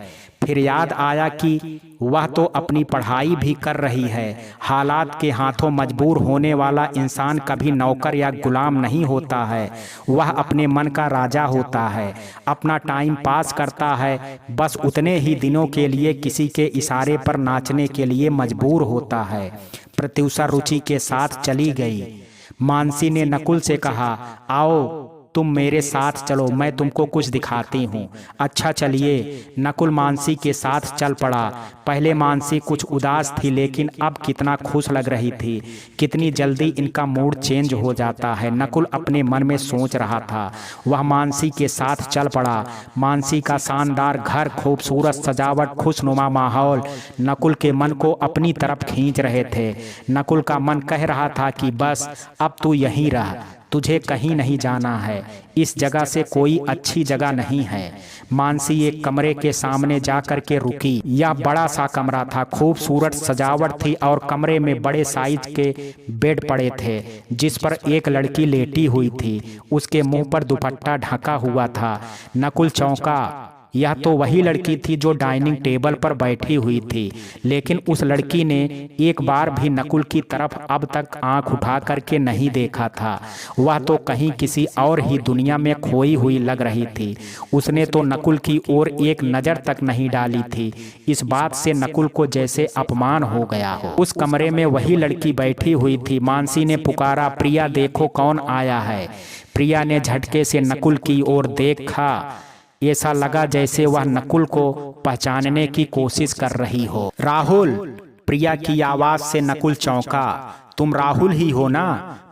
फिर याद आया कि वह तो अपनी पढ़ाई भी कर रही है। हालात के हाथों मजबूर होने वाला इंसान कभी नौकर या गुलाम नहीं होता है, वह अपने मन का राजा होता है। अपना टाइम पास करता है, बस उतने ही दिनों के लिए किसी के इशारे पर नाचने के लिए मजबूर होता है। प्रत्युषा रुचि के साथ चली गई। मानसी ने नकुल से कहा, आओ तुम मेरे साथ चलो, मैं तुमको कुछ दिखाती हूँ। अच्छा चलिए। नकुल मानसी के साथ चल पड़ा। पहले मानसी कुछ उदास थी लेकिन अब कितना खुश लग रही थी। कितनी जल्दी इनका मूड चेंज हो जाता है, नकुल अपने मन में सोच रहा था। वह मानसी के साथ चल पड़ा। मानसी का शानदार घर, खूबसूरत सजावट, खुशनुमा माहौल नकुल के मन को अपनी तरफ खींच रहे थे। नकुल का मन कह रहा था कि बस अब तू यहीं रह, तुझे कहीं नहीं जाना है, इस जगह से कोई अच्छी जगह नहीं है। मानसी एक कमरे के सामने जाकर के रुकी। यह बड़ा सा कमरा था, खूबसूरत सजावट थी और कमरे में बड़े साइज के बेड पड़े थे जिस पर एक लड़की लेटी हुई थी। उसके मुंह पर दुपट्टा ढका हुआ था। नकुल चौंका। यह तो वही लड़की थी जो डाइनिंग टेबल पर बैठी हुई थी, लेकिन उस लड़की ने एक बार भी नकुल की तरफ अब तक आंख उठा करके नहीं देखा था। वह तो कहीं किसी और ही दुनिया में खोई हुई लग रही थी। उसने तो नकुल की ओर एक नज़र तक नहीं डाली थी। इस बात से नकुल को जैसे अपमान हो गया हो। उस कमरे में वही लड़की बैठी हुई थी। मानसी ने पुकारा, प्रिया देखो कौन आया है। प्रिया ने झटके से नकुल की ओर देखा। ऐसा लगा जैसे वह नकुल को पहचानने की कोशिश कर रही हो। राहुल, प्रिया की आवाज से नकुल चौंका। तुम राहुल ही हो ना?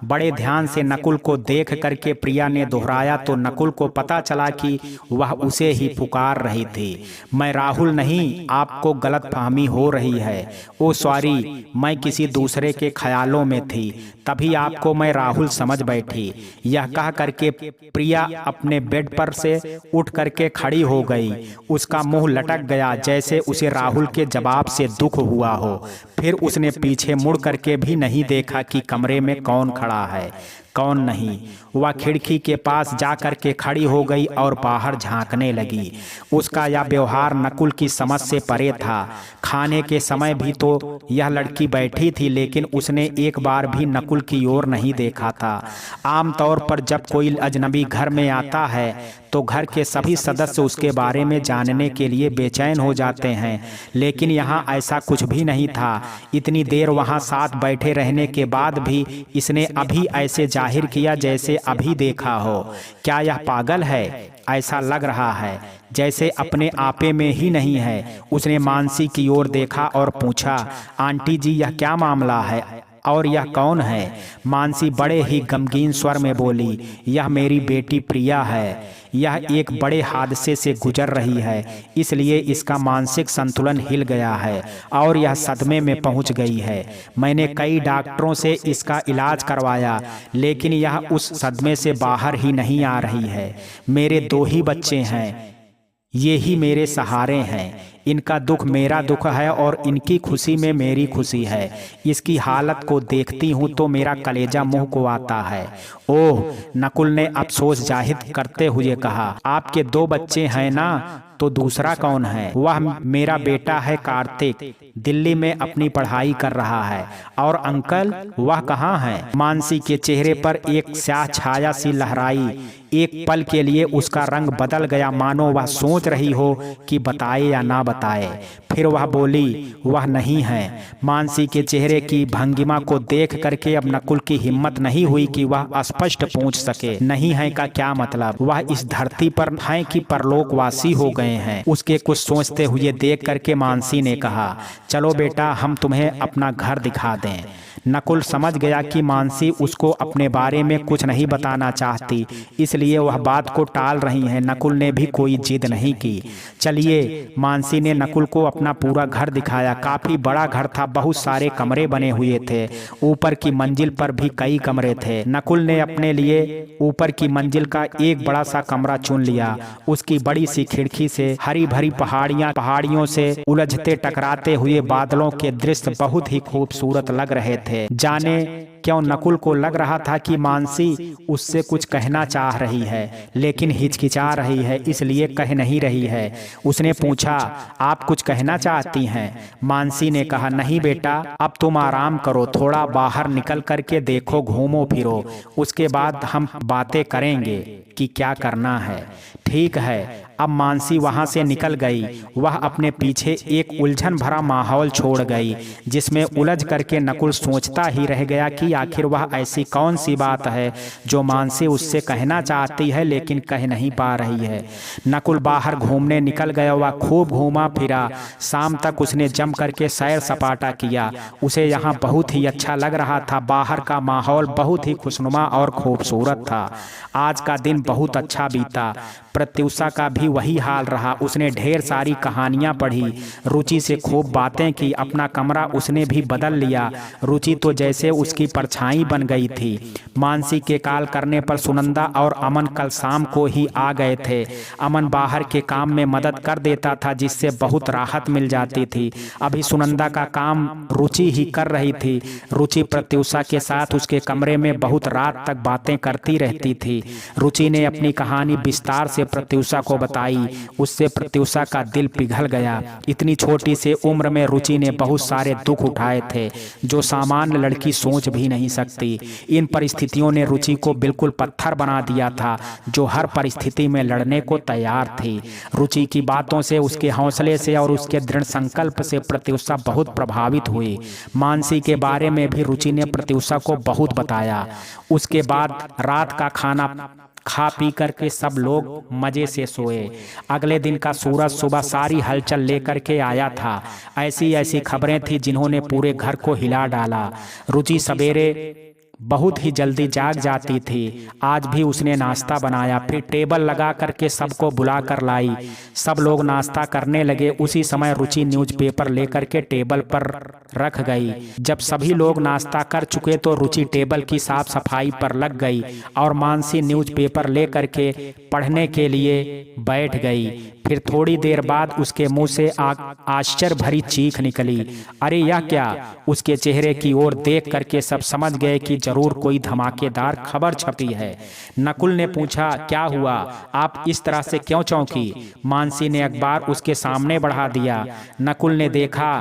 बड़े ध्यान से नकुल को देख करके प्रिया ने दोहराया तो नकुल को पता चला कि वह उसे ही पुकार रही थी। मैं राहुल नहीं, आपको गलतफहमी हो रही है। ओ सॉरी, मैं किसी दूसरे के ख्यालों में थी, तभी आपको मैं राहुल समझ बैठी। यह कह करके प्रिया अपने बेड पर से उठ करके खड़ी हो गई। उसका मुंह लटक गया जैसे उसे राहुल के जवाब से दुख हुआ हो। फिर उसने पीछे मुड़ करके भी नहीं देखा कि कमरे में कौन खड़ा है कौन नहीं। वह खिड़की के पास जा कर के खड़ी हो गई और बाहर झांकने लगी। उसका यह व्यवहार नकुल की समझ से परे था। खाने के समय भी तो यह लड़की बैठी थी, लेकिन उसने एक बार भी नकुल की ओर नहीं देखा था। आमतौर पर जब कोई अजनबी घर में आता है तो घर के सभी सदस्य उसके बारे में जानने के लिए बेचैन हो जाते हैं, लेकिन यहाँ ऐसा कुछ भी नहीं था। इतनी देर वहाँ साथ बैठे रहने के बाद भी इसने अभी ऐसे जाहिर किया जैसे अभी देखा हो। क्या यह पागल है? ऐसा लग रहा है जैसे अपने आपे में ही नहीं है। उसने मानसी की ओर देखा और पूछा, आंटी जी यह क्या मामला है और यह कौन है? मानसी बड़े ही गमगीन स्वर में बोली, यह मेरी बेटी प्रिया है। यह एक बड़े हादसे से गुजर रही है, इसलिए इसका मानसिक संतुलन हिल गया है और यह सदमे में पहुंच गई है। मैंने कई डॉक्टरों से इसका इलाज करवाया, लेकिन यह उस सदमे से बाहर ही नहीं आ रही है। मेरे 2 ही बच्चे हैं, ये ही मेरे सहारे हैं। इनका दुख मेरा दुख है और इनकी खुशी में मेरी खुशी है। इसकी हालत को देखती हूँ तो मेरा कलेजा मुंह को आता है। ओह, नकुल ने अफसोस जाहिर करते हुए कहा, आपके 2 बच्चे हैं ना, तो दूसरा कौन है? वह मेरा बेटा है कार्तिक, दिल्ली में अपनी पढ़ाई कर रहा है। और अंकल, वह कहाँ है? मानसी के चेहरे पर एक स्याह छाया सी लहराई। एक पल के लिए उसका रंग बदल गया, मानो वह सोच रही हो कि बताए या ना बताए। फिर वह बोली, वह नहीं है। मानसी के चेहरे की भंगिमा को देख करके अब नकुल की हिम्मत नहीं हुई कि वह स्पष्ट पूछ सके, नहीं है का क्या मतलब? वह इस धरती पर है कि परलोकवासी हो गए हैं? उसके कुछ सोचते हुए देख करके मानसी ने कहा, चलो बेटा, हम तुम्हें अपना घर दिखा दें। नकुल समझ गया कि मानसी उसको अपने बारे में कुछ नहीं बताना चाहती, इसलिए वह बात को टाल रही है। नकुल ने भी कोई जिद नहीं की। चलिए, मानसी ने नकुल को अपना पूरा घर दिखाया। काफी बड़ा घर था, बहुत सारे कमरे बने हुए थे। ऊपर की मंजिल पर भी कई कमरे थे। नकुल ने अपने लिए ऊपर की मंजिल का एक बड़ा सा कमरा चुन लिया। उसकी बड़ी सी खिड़की से हरी भरी पहाड़ियों से उलझते टकराते हुए बादलों के दृश्य बहुत ही खूबसूरत लग रहे थे। जाने क्यों नकुल को लग रहा था कि मानसी उससे कुछ कहना चाह रही है, लेकिन हिचकिचा रही है, इसलिए कह नहीं रही है। उसने पूछा, आप कुछ कहना चाहती हैं? मानसी ने कहा, नहीं बेटा, अब तुम आराम करो, थोड़ा बाहर निकल करके देखो, घूमो फिरो, उसके बाद हम बातें करेंगे कि क्या करना है। ठीक है। अब मानसी वहां से निकल गई। वह अपने पीछे एक उलझन भरा माहौल छोड़ गई, जिसमें उलझ करके नकुल सोचता ही रह गया कि आखिर वह ऐसी कौन सी बात है जो मानसी उससे कहना चाहती है लेकिन कह नहीं पा रही है। नकुल बाहर घूमने निकल गया। वह खूब घूमा फिरा। शाम तक उसने जम करके सैर सपाटा किया। उसे यहाँ बहुत ही अच्छा लग रहा था। बाहर का माहौल बहुत ही खुशनुमा और खूबसूरत था। आज का दिन बहुत अच्छा बीता। प्रत्युषा का भी वही हाल रहा। उसने ढेर सारी कहानियां पढ़ी, रुचि से खूब बातें की। अपना कमरा उसने भी बदल लिया। रुचि तो जैसे उसकी परछाई बन गई थी। मानसी के कॉल करने पर सुनंदा और अमन कल शाम को ही आ गए थे। अमन बाहर के काम में मदद कर देता था, जिससे बहुत राहत मिल जाती थी। अभी सुनंदा का काम रुचि ही कर रही थी। रुचि प्रत्युषा के साथ उसके कमरे में बहुत रात तक बातें करती रहती थी। रुचि ने अपनी कहानी विस्तार से प्रत्युषा को बताई। उससे प्रत्युषा का दिल पिघल गया। इतनी छोटी से उम्र में रुचि ने बहुत सारे दुख उठाए थे जो सामान्य लड़की सोच भी नहीं सकती। इन परिस्थितियों ने रुचि को बिल्कुल पत्थर बना दिया था, जो हर परिस्थिति में लड़ने को तैयार थी। रुचि की बातों से, उसके हौसले से और उसके दृढ़ संकल्प से प्रत्युषा बहुत प्रभावित हुई। मानसी के बारे में भी रुचि ने प्रत्युषा को बहुत बताया। उसके बाद रात का खाना खा पी करके सब लोग मजे से सोए। अगले दिन का सूरज सुबह सारी हलचल लेकर के आया था। ऐसी ऐसी खबरें थी जिन्होंने पूरे घर को हिला डाला। रुचि सवेरे बहुत ही जल्दी जाग जाती थी। आज भी उसने नाश्ता बनाया, फिर टेबल लगा करके सबको बुला कर लाई। सब लोग नाश्ता करने लगे। उसी समय रुचि न्यूज़पेपर लेकर के टेबल पर रख गई। जब सभी लोग नाश्ता कर चुके तो रुचि टेबल की साफ सफाई पर लग गई और मानसी न्यूज़पेपर लेकर के पढ़ने के लिए बैठ गई। फिर थोड़ी देर बाद उसके मुंह से आश्चर्य भरी चीख निकली। अरे यह क्या! उसके चेहरे की ओर देख करके सब समझ गए कि जरूर कोई धमाकेदार खबर छपी है। नकुल ने पूछा, क्या हुआ? आप इस तरह से क्यों चौंकी? मानसी ने अखबार उसके सामने बढ़ा दिया। नकुल ने देखा,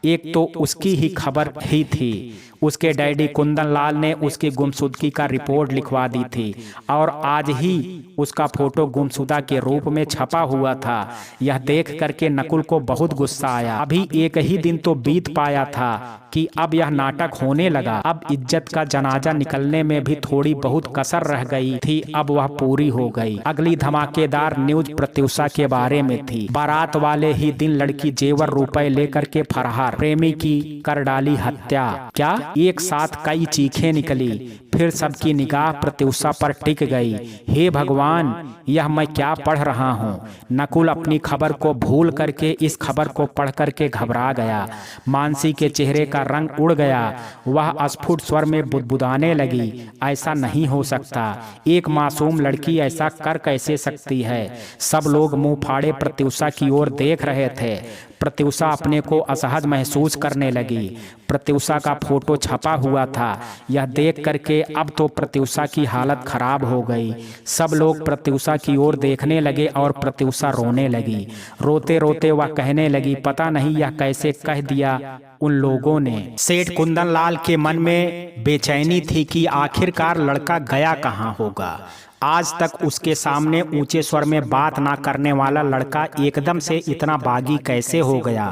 एक तो उसकी ही खबर ही थी। उसके डैडी कुंदन लाल ने उसकी गुमशुदगी का रिपोर्ट लिखवा दी थी और आज ही उसका फोटो गुमशुदा के रूप में छपा हुआ था। यह देख करके नकुल को बहुत गुस्सा आया। अभी एक ही दिन तो बीत पाया था कि अब यह नाटक होने लगा। अब इज्जत का जनाजा निकलने में भी थोड़ी बहुत कसर रह गई थी, अब वह पूरी हो गई। अगली धमाकेदार न्यूज प्रत्युषा के बारे में थी। बारात वाले ही दिन लड़की जेवर रुपए लेकर के फरार, प्रेमी की कर डाली हत्या। क्या? एक साथ कई चीखें निकली। फिर सबकी निगाह प्रत्युषा पर टिक गई। हे भगवान, यह मैं क्या पढ़ रहा हूँ? नकुल अपनी खबर को भूल करके इस खबर को पढ़ करके घबरा गया। मानसी के चेहरे का रंग उड़ गया। वह अस्फुट स्वर में बुदबुदाने लगी, ऐसा नहीं हो सकता। एक मासूम लड़की ऐसा कर कैसे सकती है? सब लोग मुंह फाड़े प्रत्युषा की ओर देख रहे थे। प्रत्युषा अपने को असहज महसूस करने लगी। प्रत्युषा का फोटो छपा हुआ था। यह देख करके अब तो प्रत्युषा की हालत खराब हो गई। सब लोग प्रत्युषा की ओर देखने लगे और प्रत्युषा रोने लगी। रोते रोते वह कहने लगी, पता नहीं यह कैसे कह दिया उन लोगों ने। सेठ कुंदन लाल के मन में बेचैनी थी कि आखिरकार लड़का गया कहाँ होगा। आज तक उसके सामने ऊंचे स्वर में बात ना करने वाला लड़का एकदम से इतना बागी कैसे हो गया।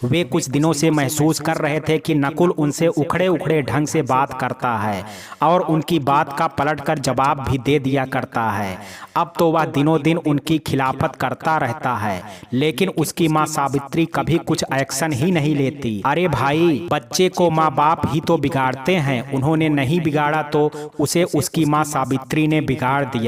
वे कुछ दिनों से महसूस कर रहे थे कि नकुल उनसे उखड़े उखड़े ढंग से बात करता है और उनकी बात का पलटकर जवाब भी दे दिया करता है। अब तो वह दिनों दिन उनकी खिलाफत करता रहता है, लेकिन उसकी माँ सावित्री कभी कुछ एक्शन ही नहीं लेती। अरे भाई, बच्चे को माँ बाप ही तो बिगाड़ते हैं। उन्होंने नहीं बिगाड़ा तो उसे उसकी माँ सावित्री ने बिगाड़ दिया।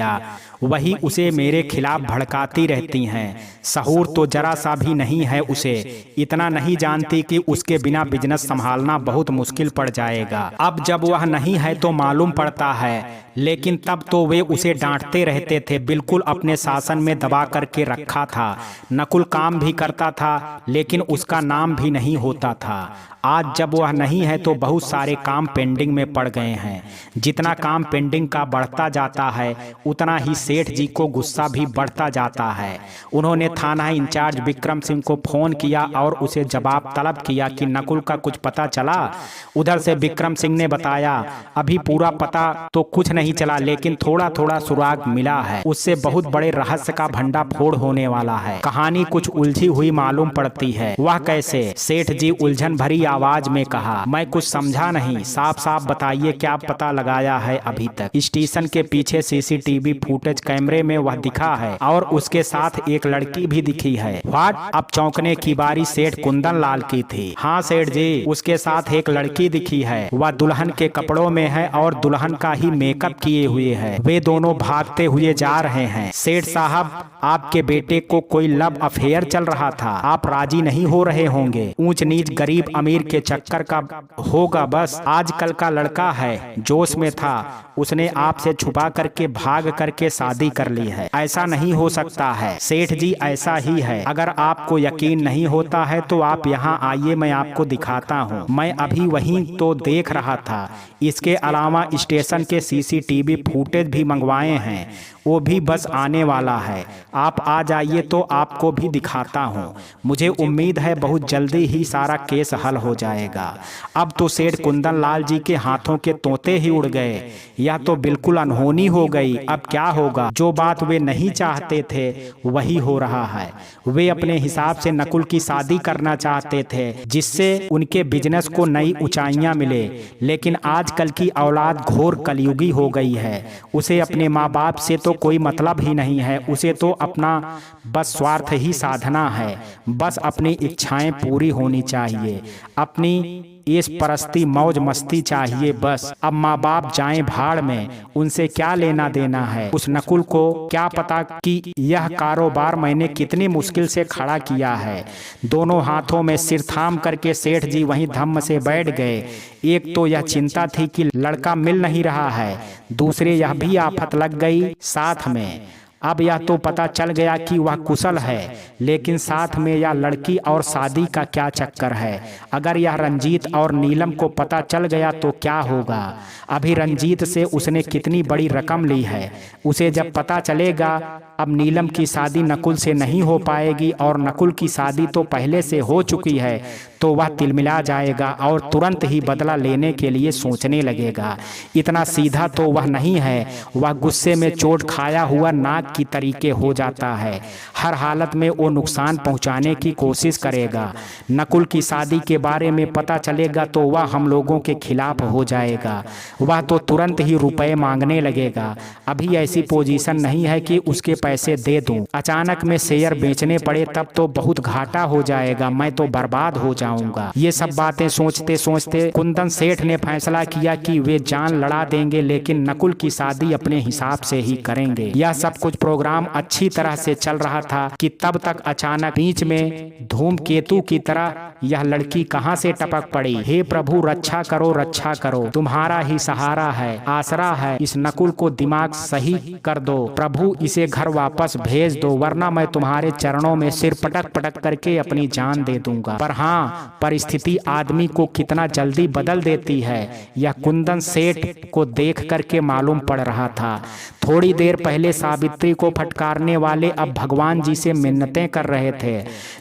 वही उसे मेरे खिलाफ भड़काती रहती हैं। सहूर तो जरा सा भी नहीं है उसे। इतना नहीं जानती कि उसके बिना बिजनेस संभालना बहुत मुश्किल पड़ जाएगा। अब जब वह नहीं है तो मालूम पड़ता है, लेकिन तब तो वे उसे डांटते रहते थे। बिल्कुल अपने शासन में दबा करके रखा था। नकुल काम भी करता था, लेकिन उसका नाम भी नहीं होता था। आज जब वह नहीं है तो बहुत सारे काम पेंडिंग में पड़ गए हैं। जितना काम पेंडिंग का बढ़ता जाता है, उतना ही सेठ जी को गुस्सा भी बढ़ता जाता है। उन्होंने थाना इंचार्ज विक्रम सिंह को फोन किया और उसे जवाब तलब किया कि नकुल का कुछ पता चला। उधर से विक्रम सिंह ने बताया, अभी पूरा पता तो कुछ नहीं चला, लेकिन थोड़ा थोड़ा सुराग मिला है। उससे बहुत बड़े रहस्य का भंडाफोड़ होने वाला है। कहानी कुछ उलझी हुई मालूम पड़ती है। वह कैसे? सेठ जी उलझन भरी आवाज में कहा, मैं कुछ समझा नहीं। साफ साफ बताइए, क्या पता लगाया है अभी तक? स्टेशन के पीछे सीसीटीवी फुटेज कैमरे में वह दिखा है और उसके साथ एक लड़की भी दिखी है। व्हाट? अब चौंकने की बारी सेठ कुंदन लाल की थी। हाँ सेठ जी, उसके साथ एक लड़की दिखी है। वह दुल्हन के कपड़ों में है और दुल्हन का ही मेकअप किए हुए है। वे दोनों भागते हुए जा रहे हैं। सेठ साहब, आपके बेटे को कोई लव अफेयर चल रहा था। आप राजी नहीं हो रहे होंगे। ऊंच नीच गरीब अमीर के चक्कर का होगा बस। आजकल का लड़का है, जोश में था, उसने आपसे छुपा करके भाग करके शादी कर ली है। ऐसा नहीं हो सकता है सेठ जी, ऐसा ही है। अगर आपको यकीन नहीं होता है तो आप यहाँ आइए, मैं आपको दिखाता हूँ। मैं अभी वहीं तो देख रहा था। इसके अलावा स्टेशन के सीसीटीवी फुटेज भी मंगवाए हैं, वो भी बस आने वाला है। आप आ जाइए तो आपको भी दिखाता हूँ। मुझे उम्मीद है बहुत जल्दी ही सारा केस हल हो जाएगा। अब तो सेठ कुंदन लाल जी के हाथों के तोते ही उड़ गए। यह तो बिल्कुल अनहोनी हो गई। अब क्या होगा? जो बात वे नहीं चाहते थे वही हो रहा है। वे अपने हिसाब से नकुल की शादी करना चाहते थे, जिससे उनके बिजनेस को नई ऊंचाइयां मिले। लेकिन आजकल की औलाद घोर कलयुगी हो गई है। उसे अपने माँ बाप से तो कोई मतलब ही नहीं है। उसे तो अपना बस स्वार्थ ही साधना है। बस अपनी इच्छाएं पूरी होनी चाहिए। अपनी ऐश परस्ती मौज मस्ती चाहिए बस। अब माँ बाप जाएं भाड़ में, उनसे क्या लेना देना है। उस नकुल को क्या पता कि यह कारोबार मैंने कितनी मुश्किल से खड़ा किया है। दोनों हाथों में सिर थाम करके सेठ जी वहीं धम्म से बैठ गए। एक तो यह चिंता थी कि लड़का मिल नहीं रहा है, दूसरे यह भी आफत लग गई साथ में। अब यह तो पता चल गया कि वह कुशल है, लेकिन साथ में यह लड़की और शादी का क्या चक्कर है। अगर यह रंजीत और नीलम को पता चल गया तो क्या होगा। अभी रंजीत से उसने कितनी बड़ी रकम ली है, उसे जब पता चलेगा। अब नीलम की शादी नकुल से नहीं हो पाएगी और नकुल की शादी तो पहले से हो चुकी है, तो वह तिलमिला जाएगा और तुरंत ही बदला लेने के लिए सोचने लगेगा। इतना सीधा तो वह नहीं है, वह गुस्से में चोट खाया हुआ नाग की तरीके हो जाता है। हर हालत में वो नुकसान पहुंचाने की कोशिश करेगा। नकुल की शादी के बारे में पता चलेगा तो वह हम लोगों के खिलाफ हो जाएगा। वह तो तुरंत ही रुपए मांगने लगेगा। अभी ऐसी पोजीशन नहीं है कि उसके पैसे दे दूं। अचानक में शेयर बेचने पड़े तब तो बहुत घाटा हो जाएगा, मैं तो बर्बाद हो जाऊंगा। ये सब बातें सोचते सोचते कुंदन सेठ ने फैसला किया कि वे जान लड़ा देंगे, लेकिन नकुल की शादी अपने हिसाब से ही करेंगे। यह सब कुछ प्रोग्राम अच्छी तरह से चल रहा था कि तब तक अचानक बीच में धूमकेतु की तरह यह लड़की कहां से टपक पड़ी। हे प्रभु रक्षा करो, तुम्हारा ही सहारा है, आसरा है। इस नकुल को दिमाग सही कर दो प्रभु, इसे घर वापस भेज दो, वरना मैं तुम्हारे चरणों में सिर पटक पटक करके अपनी जान दे दूंगा। पर हाँ, परिस्थिति आदमी को कितना जल्दी बदल देती है, यह कुंदन सेठ को देख करके मालूम पड़ रहा था। थोड़ी देर पहले सावित्री को फटकारने वाले अब भगवान जी से मिन्नतें कर रहे थे।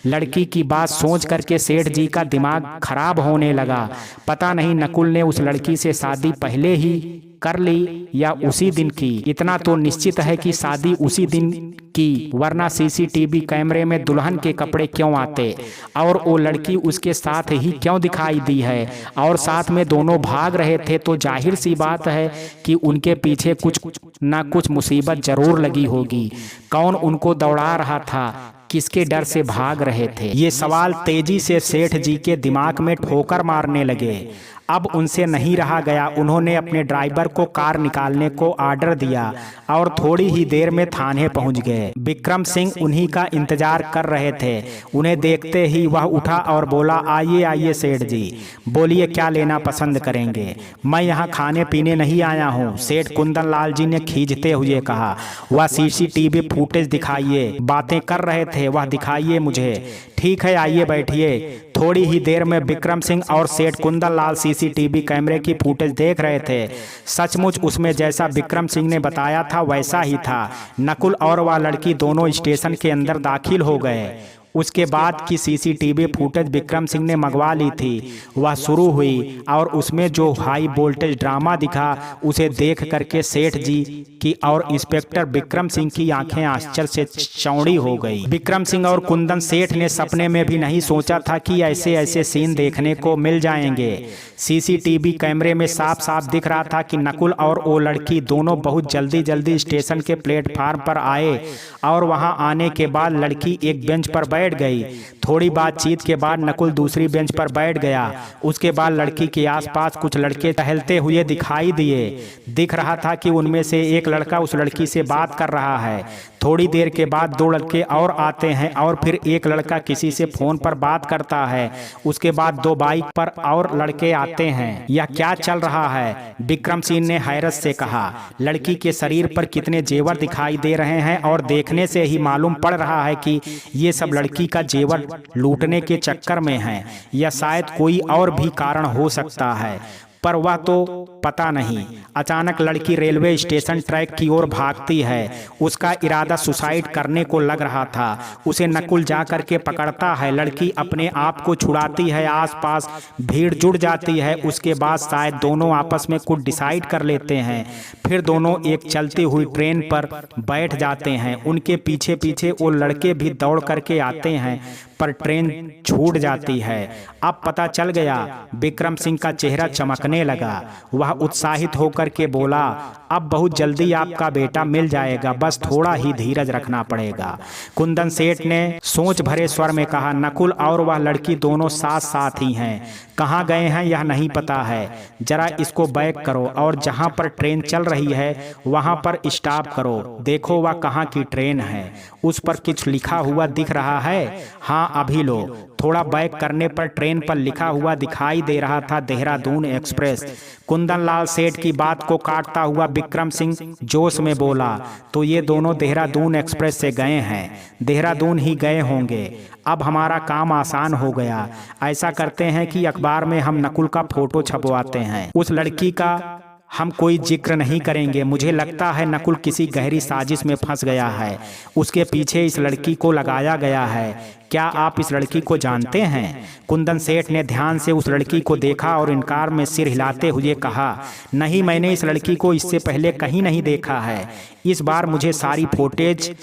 लड़की की बात सोच करके सेठ जी का दिमाग खराब होने लगा। पता नहीं नकुल ने उस लड़की से शादी पहले ही कर ली या उसी दिन की। इतना तो निश्चित है कि शादी उसी दिन की, वरना सीसीटीवी कैमरे में दुल्हन के कपड़े क्यों आते और वो लड़की उसके साथ ही क्यों दिखाई दी है, और साथ में दोनों भाग रहे थे, तो जाहिर सी बात है कि उनके पीछे कुछ ना कुछ मुसीबत जरूर लगी होगी। कौन उनको दौड़ा रहा था, किसके डर से भाग रहे थे, ये सवाल तेजी से सेठ जी के दिमाग में ठोकर मारने लगे। अब उनसे नहीं रहा गया। उन्होंने अपने ड्राइवर को कार निकालने को ऑर्डर दिया और थोड़ी ही देर में थाने पहुंच गए। विक्रम सिंह उन्हीं का इंतजार कर रहे थे। उन्हें देखते ही वह उठा और बोला, आइए आइए सेठ जी, बोलिए क्या लेना पसंद करेंगे। मैं यहाँ खाने पीने नहीं आया हूँ, सेठ कुंदन लाल जी ने खींचते हुए कहा। वह सीसीटीवी फुटेज दिखाइए, बातें कर रहे थे वह दिखाइए मुझे। ठीक है, आइए बैठिए। थोड़ी ही देर में विक्रम सिंह और सेठ कुंदन लाल सीसीटीवी कैमरे की फुटेज देख रहे थे। सचमुच उसमें जैसा विक्रम सिंह ने बताया था वैसा ही था। नकुल और वह लड़की दोनों स्टेशन के अंदर दाखिल हो गए। उसके बाद की सीसीटीवी फुटेज विक्रम सिंह ने मंगवा ली थी, वह शुरू हुई और उसमें जो हाई वोल्टेज ड्रामा दिखा उसे देख करके सेठ जी की और इंस्पेक्टर विक्रम सिंह की आंखें आश्चर्य से चौड़ी हो गई। विक्रम सिंह और कुंदन सेठ ने सपने में भी नहीं सोचा था कि ऐसे ऐसे सीन देखने को मिल जाएंगे। सीसीटीवी कैमरे में साफ साफ दिख रहा था कि नकुल और वो लड़की दोनों बहुत जल्दी जल्दी स्टेशन के प्लेटफार्म पर आए और वहां आने के बाद लड़की एक बेंच पर बैठ गई। थोड़ी बातचीत के बाद नकुल दूसरी बेंच पर बैठ गया। उसके बाद लड़की के आसपास कुछ लड़के टहलते हुए दिखाई दिए। दिख रहा था कि उनमें से एक लड़का उस लड़की से बात कर रहा है। थोड़ी देर के बाद दो लड़के और आते हैं और फिर एक लड़का किसी से फोन पर बात करता है। उसके बाद दो बाइक पर और लड़के आते हैं। यह क्या चल रहा है, विक्रम सिंह ने हैरत से कहा। लड़की के शरीर पर कितने जेवर दिखाई दे रहे हैं और देखने से ही मालूम पड़ रहा है कि ये सब लड़की का जेवर लूटने के चक्कर में है, या शायद कोई और भी कारण हो सकता है, पर वह तो पता नहीं। अचानक लड़की रेलवे स्टेशन ट्रैक की ओर भागती है। उसका इरादा सुसाइड करने को लग रहा था। उसे नकुल जा करके पकड़ता है। लड़की अपने आप को छुड़ाती है, आसपास भीड़ जुड़ जाती है। उसके बाद शायद दोनों आपस में कुछ डिसाइड कर लेते हैं। फिर दोनों एक चलती हुई ट्रेन पर बैठ जाते हैं। उनके पीछे पीछे वो लड़के भी दौड़ करके आते हैं, पर ट्रेन छूट जाती है। अब पता चल गया। विक्रम सिंह का चेहरा चमकने लगा। वह उत्साहित होकर के बोला, अब बहुत जल्दी आपका बेटा मिल जाएगा, बस थोड़ा ही धीरज रखना पड़ेगा। कुंदन सेठ ने सोच भरे स्वर में कहा, नकुल और वह लड़की दोनों साथ साथ ही हैं, कहाँ गए हैं यह नहीं पता है। जरा इसको बैक करो और जहाँ पर ट्रेन चल रही है वहाँ पर स्टॉप करो। देखो वह कहाँ की ट्रेन है, उस पर कुछ लिखा हुआ दिख रहा है? हाँ अभी लो। थोड़ा बैक करने पर ट्रेन पर लिखा हुआ दिखाई दे रहा था, देहरादून एक्सप्रेस। कुंदनलाल सेठ की बात को काटता हुआ विक्रम सिंह जोश में बोला, तो ये दोनों देहरादून एक्सप्रेस से गए हैं, देहरादून ही गए होंगे। अब हमारा काम आसान हो गया। ऐसा करते हैं कि अखबार में हम नकुल का फोटो छपवाते हैं। उस लड़की का हम कोई जिक्र नहीं करेंगे। मुझे लगता है नकुल किसी गहरी साजिश में फंस गया है, उसके पीछे इस लड़की को लगाया गया है। क्या आप इस लड़की को जानते हैं? कुंदन सेठ ने ध्यान से उस लड़की को देखा और इनकार में सिर हिलाते हुए कहा, नहीं, मैंने इस लड़की को इससे पहले कहीं नहीं देखा है। इस बार मुझे सारी फुटेज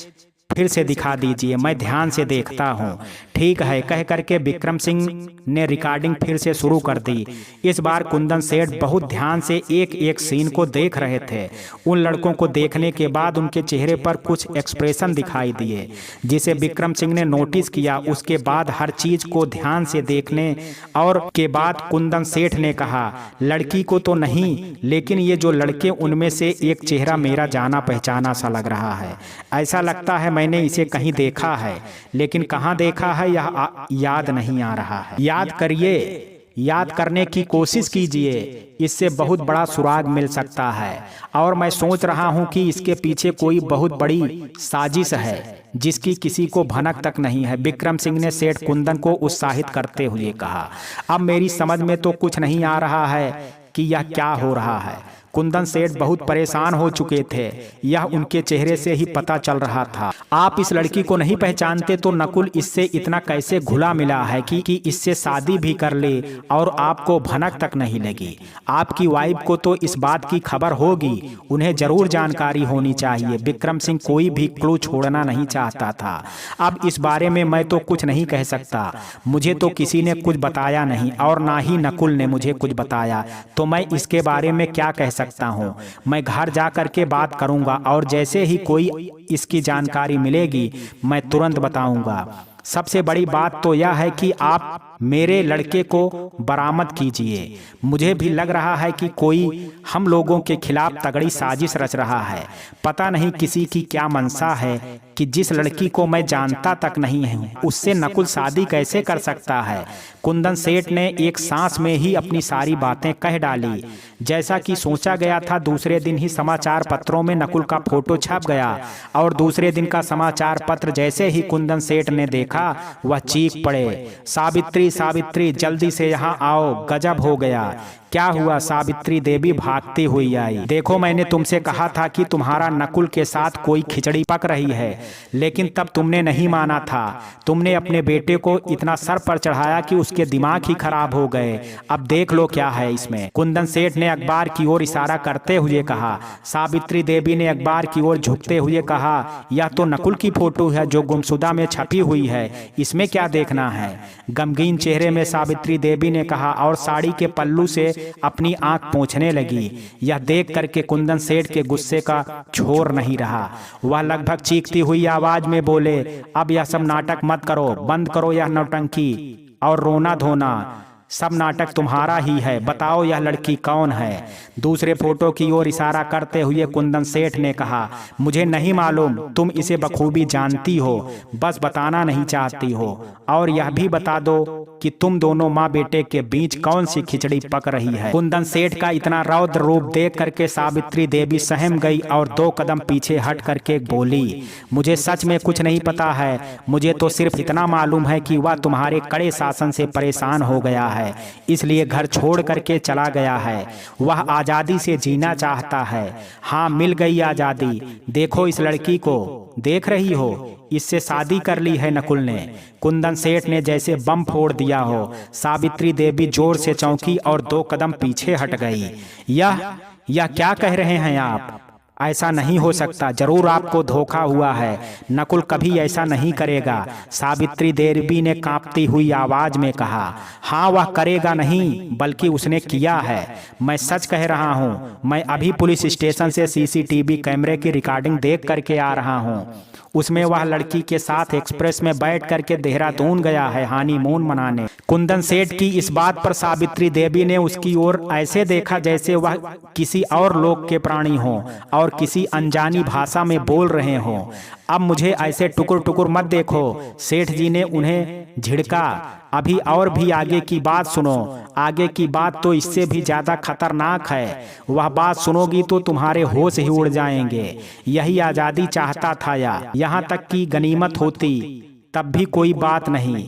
फिर से दिखा दीजिए, मैं ध्यान से देखता हूँ। ठीक है, कह करके विक्रम सिंह ने रिकॉर्डिंग फिर से शुरू कर दी। इस बार कुंदन सेठ बहुत ध्यान से एक एक सीन को देख रहे थे। उन लड़कों को देखने के बाद उनके चेहरे पर कुछ एक्सप्रेशन दिखाई दिए जिसे विक्रम सिंह ने नोटिस किया। उसके बाद हर चीज को ध्यान से देखने और के बाद कुंदन सेठ ने कहा, लड़की को तो नहीं, लेकिन ये जो लड़के उनमें से एक चेहरा मेरा जाना पहचाना सा लग रहा है। ऐसा लगता है मैंने इसे कहीं देखा है, लेकिन कहाँ देखा है यह याद नहीं आ रहा है। याद करिए, याद करने की कोशिश कीजिए, इससे बहुत बड़ा सुराग मिल सकता है। और मैं सोच रहा हूं कि इसके पीछे कोई बहुत बड़ी साजिश है जिसकी किसी को भनक तक नहीं है। विक्रम सिंह ने सेठ कुंदन को उत्साहित करते हुए कहा, अब मेरी समझ में तो कुछ नहीं आ रहा है कि यह क्या हो रहा है। कुंदन सेठ बहुत परेशान हो चुके थे, यह उनके चेहरे से ही पता चल रहा था। आप इस लड़की को नहीं पहचानते तो नकुल इससे इतना कैसे घुला मिला है कि इससे शादी भी कर ले और आपको भनक तक नहीं लगी। आपकी वाइफ को तो इस बात की खबर होगी, उन्हें जरूर जानकारी होनी चाहिए। विक्रम सिंह कोई भी क्लू छोड़ना नहीं चाहता था। अब इस बारे में मैं तो कुछ नहीं कह सकता, मुझे तो किसी ने कुछ बताया नहीं और ना ही नकुल ने मुझे कुछ बताया, तो मैं इसके बारे में क्या कह सकता हूँ। मैं घर जा करके बात करूंगा और जैसे ही कोई इसकी जानकारी मिलेगी मैं तुरंत बताऊंगा। सबसे बड़ी बात तो यह है कि आप मेरे लड़के को बरामद कीजिए। मुझे भी लग रहा है कि कोई हम लोगों के खिलाफ तगड़ी साजिश रच रहा है। पता नहीं किसी की क्या मंशा है कि जिस लड़की को मैं जानता तक नहीं हूँ उससे नकुल शादी कैसे कर सकता है। कुंदन सेठ ने एक सांस में ही अपनी सारी बातें कह डाली। जैसा कि सोचा गया था, दूसरे दिन ही समाचार पत्रों में नकुल का फोटो छप गया और दूसरे दिन का समाचार पत्र जैसे ही कुंदन सेठ ने देखा वह चीख पड़े, सावित्री सावित्री जल्दी से यहाँ आओ, गजब हो गया। क्या हुआ? सावित्री देवी भागती हुई आई। देखो, मैंने तुमसे कहा था कि तुम्हारा नकुल के साथ कोई खिचड़ी पक रही है, लेकिन तब तुमने नहीं माना था। तुमने अपने बेटे को इतना सर पर चढ़ाया कि उसके दिमाग ही खराब हो गए। अब देख लो क्या है इसमें। कुंदन सेठ ने अखबार की ओर इशारा करते हुए कहा। सावित्री देवी ने अखबार की ओर झुकते हुए कहा, यह तो नकुल की फोटो है जो गुमशुदा में छपी हुई है, इसमें क्या देखना है? गमगीन चेहरे में सावित्री देवी ने कहा और साड़ी के पल्लू से अपनी आंख पोंछने लगी। यह देख करके कुंदन सेठ के गुस्से का छोर नहीं रहा। वह लगभग चीखती हुई आवाज में बोले, अब यह सब नाटक मत करो, बंद करो यह नौटंकी और रोना धोना। सब नाटक तुम्हारा ही है। बताओ यह लड़की कौन है? दूसरे फोटो की ओर इशारा करते हुए कुंदन सेठ ने कहा, मुझे नहीं मालूम, तुम इसे बखूबी जानती हो, बस बताना नहीं चाहती हो। और यह भी बता दो कि तुम दोनों माँ बेटे के बीच कौन सी खिचड़ी पक रही है। कुंदन सेठ का इतना रौद्र रूप देख करके सावित्री देवी सहम गई और 2 कदम पीछे हट करके बोली, मुझे सच में कुछ नहीं पता है। मुझे तो सिर्फ इतना मालूम है कि वह तुम्हारे कड़े शासन से परेशान हो गया है, इसलिए घर छोड़ करके चला गया है। वह आजादी से जीना चाहता है। हाँ, मिल गई आजादी। देखो इस लड़की को, देख रही हो, इससे शादी कर ली है नकुल ने। कुंदन सेठ ने जैसे बम फोड़ दिया हो। सावित्री देवी जोर से चौंकी और 2 कदम पीछे हट गई। यह क्या कह रहे हैं आप? ऐसा नहीं हो सकता, जरूर आपको धोखा हुआ है, नकुल कभी ऐसा नहीं करेगा। सावित्री देवी ने कांपती हुई आवाज में कहा। हाँ, वह करेगा नहीं बल्कि उसने किया है, मैं सच कह रहा हूँ। मैं अभी पुलिस स्टेशन से सीसीटीवी कैमरे की रिकॉर्डिंग देख करके आ रहा हूँ। उसमें वह लड़की के साथ एक्सप्रेस में बैठ करके देहरादून गया है हनीमून मनाने। कुंदन सेठ की इस बात पर सावित्री देवी ने उसकी ओर ऐसे देखा जैसे वह किसी और लोक के प्राणी हो और किसी अनजानी भाषा में बोल रहे हों। अब मुझे ऐसे टुकुर टुकुर मत देखो, सेठ जी ने उन्हें झिड़का। अभी और भी आगे की बात सुनो, आगे की बात तो इससे भी ज्यादा खतरनाक है। वह बात सुनोगी तो तुम्हारे होश ही उड़ जाएंगे। यही आजादी चाहता था या यहाँ तक कि गनीमत होती तब भी कोई बात नहीं।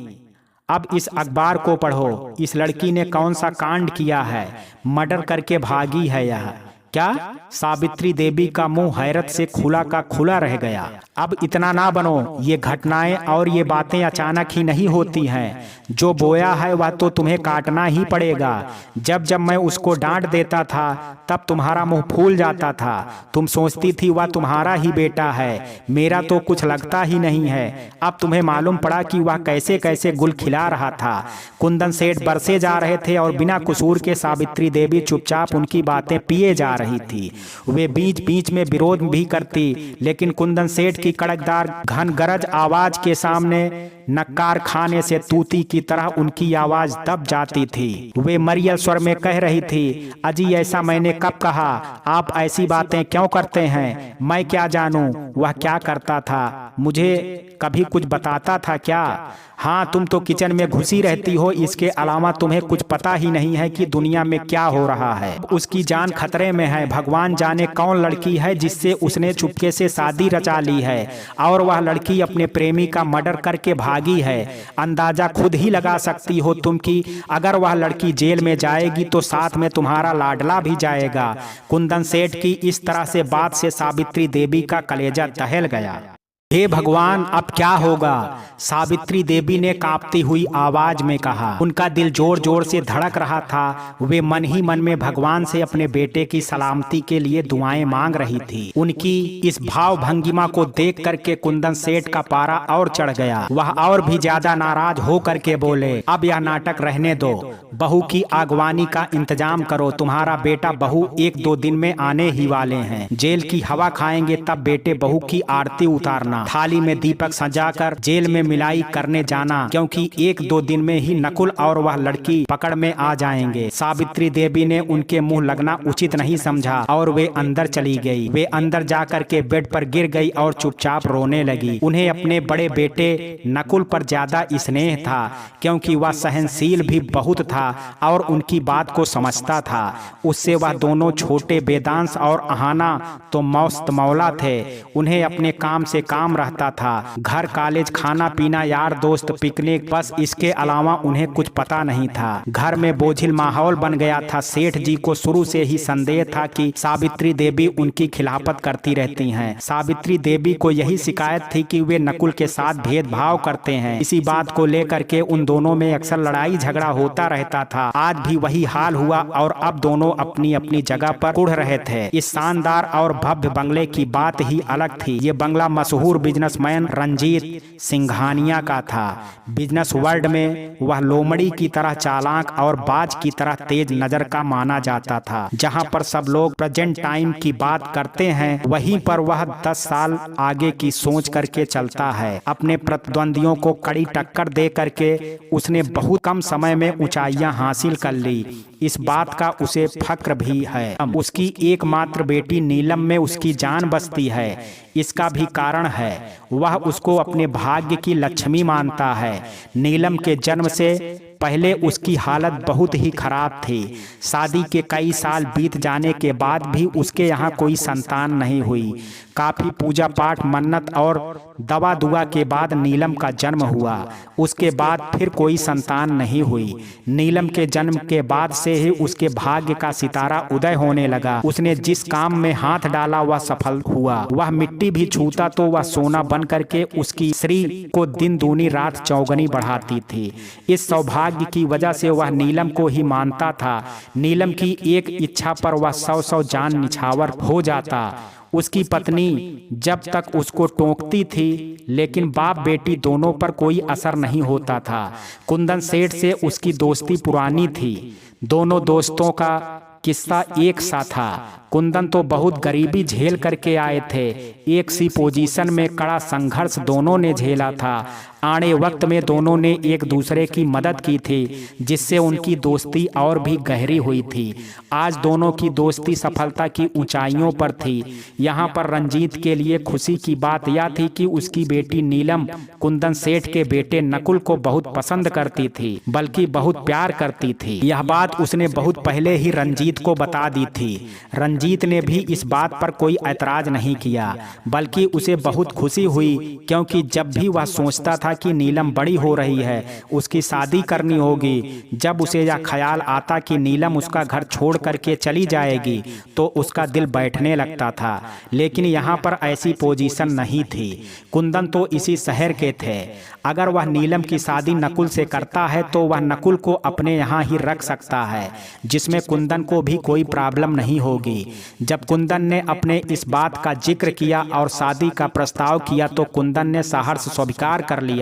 अब इस अखबार को पढ़ो, इस लड़की ने कौन सा कांड किया है, मर्डर करके भागी है यह। क्या? सावित्री देवी का मुंह हैरत से खुला का खुला रह गया। अब इतना ना बनो, ये घटनाएं और ये बातें अचानक ही नहीं होती हैं। जो बोया है वह तो तुम्हें काटना ही पड़ेगा। जब जब मैं उसको डांट देता था तब तुम्हारा मुंह फूल जाता था। तुम सोचती थी वह तुम्हारा ही बेटा है, मेरा तो कुछ लगता ही नहीं है। अब तुम्हें मालूम पड़ा कि वह कैसे कैसे गुल खिला रहा था। कुंदन सेठ बरसे जा रहे थे और बिना कसूर के सावित्री देवी चुपचाप उनकी बातें पिए जा रही थी। वे बीच बीच में विरोध भी करती, लेकिन कुंदन सेठ की कड़कदार घन गरज आवाज के सामने नक्कार खाने से तूती की तरह उनकी आवाज दब जाती थी। वे मरियल स्वर में कह रही थी, अजी ऐसा मैंने कब कहा? आप ऐसी बातें क्यों करते हैं? मैं क्या जानूं वह क्या करता था, मुझे कभी कुछ बताता था क्या? हाँ, तुम तो किचन में घुसी रहती हो, इसके अलावा तुम्हें कुछ पता ही नहीं है कि दुनिया में क्या हो रहा है। उसकी जान खतरे में है। भगवान जाने कौन लड़की है जिससे उसने चुपके से शादी रचा ली है और वह लड़की अपने प्रेमी का मर्डर करके भागी है। अंदाजा खुद ही लगा सकती हो तुम कि अगर वह लड़की जेल में जाएगी तो साथ में तुम्हारा लाडला भी जाएगा। कुंदन सेठ की इस तरह से बात से सावित्री देवी का कलेजा दहल गया। हे भगवान, अब क्या होगा? सावित्री देवी ने कांपती हुई आवाज में कहा। उनका दिल जोर जोर से धड़क रहा था। वे मन ही मन में भगवान से अपने बेटे की सलामती के लिए दुआएं मांग रही थी। उनकी इस भाव भंगिमा को देख करके कुंदन सेठ का पारा और चढ़ गया। वह और भी ज्यादा नाराज हो करके बोले, अब यह नाटक रहने दो, बहू की आगवानी का इंतजाम करो। तुम्हारा बेटा बहू 1-2 दिन में आने ही वाले हैं। जेल की हवा खाएंगे तब बेटे बहू की आरती उतारना, थाली में दीपक सजाकर जेल में मिलाई करने जाना, क्योंकि 1-2 दिन में ही नकुल और वह लड़की पकड़ में आ जाएंगे। सावित्री देवी ने उनके मुंह लगना उचित नहीं समझा और वे अंदर चली गई। वे अंदर जाकर के बेड पर गिर गई और चुपचाप रोने लगी। उन्हें अपने बड़े बेटे नकुल पर ज्यादा स्नेह था, क्योंकि वह सहनशील भी बहुत था और उनकी बात को समझता था। उससे वह दोनों छोटे वेदांश और अहाना तो मस्त मौला थे। उन्हें अपने काम से काम रहता था, घर, कॉलेज, खाना पीना, यार दोस्त, पिकनिक, बस इसके अलावा उन्हें कुछ पता नहीं था। घर में बोझिल माहौल बन गया था। सेठ जी को शुरू से ही संदेह था कि सावित्री देवी उनकी खिलाफत करती रहती हैं। सावित्री देवी को यही शिकायत थी कि वे नकुल के साथ भेदभाव करते हैं। इसी बात को लेकर के उन दोनों में अक्सर लड़ाई झगड़ा होता रहता था। आज भी वही हाल हुआ और अब दोनों अपनी अपनी जगह पर उड़ रहे थे। इस शानदार और भव्य बंगले की बात ही अलग थी। ये बंगला मशहूर बिजनेसमैन रंजीत सिंघानिया का था। बिजनेस वर्ल्ड में वह लोमड़ी की तरह चालाक और बाज की तरह तेज नजर का माना जाता था। जहां पर सब लोग प्रेजेंट टाइम की बात करते हैं, वहीं पर वह 10 साल आगे की सोच करके चलता है। अपने प्रतिद्वंदियों को कड़ी टक्कर दे करके उसने बहुत कम समय में ऊंचाइयां हासिल कर ली। इस बात का उसे फक्र भी है। उसकी एकमात्र बेटी नीलम में उसकी जान बसती है। इसका भी कारण है, वह उसको अपने भाग्य की लक्ष्मी मानता है। नीलम के जन्म से पहले उसकी हालत बहुत ही खराब थी। शादी के कई साल बीत जाने के बाद भी उसके यहाँ कोई संतान नहीं हुई। काफी पूजा पाठ, मन्नत और दवा दुआ के बाद नीलम का जन्म हुआ। उसके बाद फिर कोई संतान नहीं हुई। नीलम के जन्म के बाद से ही उसके भाग्य का सितारा उदय होने लगा। उसने जिस काम में हाथ डाला वह सफल हुआ। वह मिट्टी भी छूता तो वह सोना बन करके उसकी श्री को दिन दूनी रात चौगनी बढ़ाती थी। इस सौभाग्य की वजह से वह नीलम को ही मानता था। नीलम की एक इच्छा पर वह 100 जान निछावर हो जाता। उसकी पत्नी जब तक उसको टोकती थी, लेकिन बाप बेटी दोनों पर कोई असर नहीं होता था। कुंदन सेठ से उसकी दोस्ती पुरानी थी। दोनों दोस्तों का किस्सा एक सा था। कुंदन तो बहुत गरीबी झेल करके आए थे। एक सी पोजीशन में कड़ा संघर्ष दोनों ने झेला था। आने वक्त में दोनों ने एक दूसरे की मदद की थी, जिससे उनकी दोस्ती और भी गहरी हुई थी। आज दोनों की दोस्ती सफलता की ऊंचाइयों पर थी। यहाँ पर रंजीत के लिए खुशी की बात यह थी कि उसकी बेटी नीलम कुंदन सेठ के बेटे नकुल को बहुत पसंद करती थी, बल्कि बहुत प्यार करती थी। यह बात उसने बहुत पहले ही रंजीत को बता दी थी। रंजीत ने भी इस बात पर कोई ऐतराज नहीं किया, बल्कि उसे बहुत खुशी हुई, क्योंकि जब भी वह सोचता था कि नीलम बड़ी हो रही है, उसकी शादी करनी होगी, जब उसे यह ख्याल आता कि नीलम उसका घर छोड़ करके चली जाएगी, तो उसका दिल बैठने लगता था। लेकिन यहाँ पर ऐसी पोजीशन नहीं थी। कुंदन तो इसी शहर के थे। अगर वह नीलम की शादी नकुल से करता है तो वह नकुल को अपने यहाँ ही रख सकता है, जिसमें कुंदन को भी कोई प्रॉब्लम नहीं होगी। जब कुंदन ने अपने इस बात का जिक्र किया और शादी का प्रस्ताव किया तो कुंदन ने सहर्ष स्वीकार कर लिया।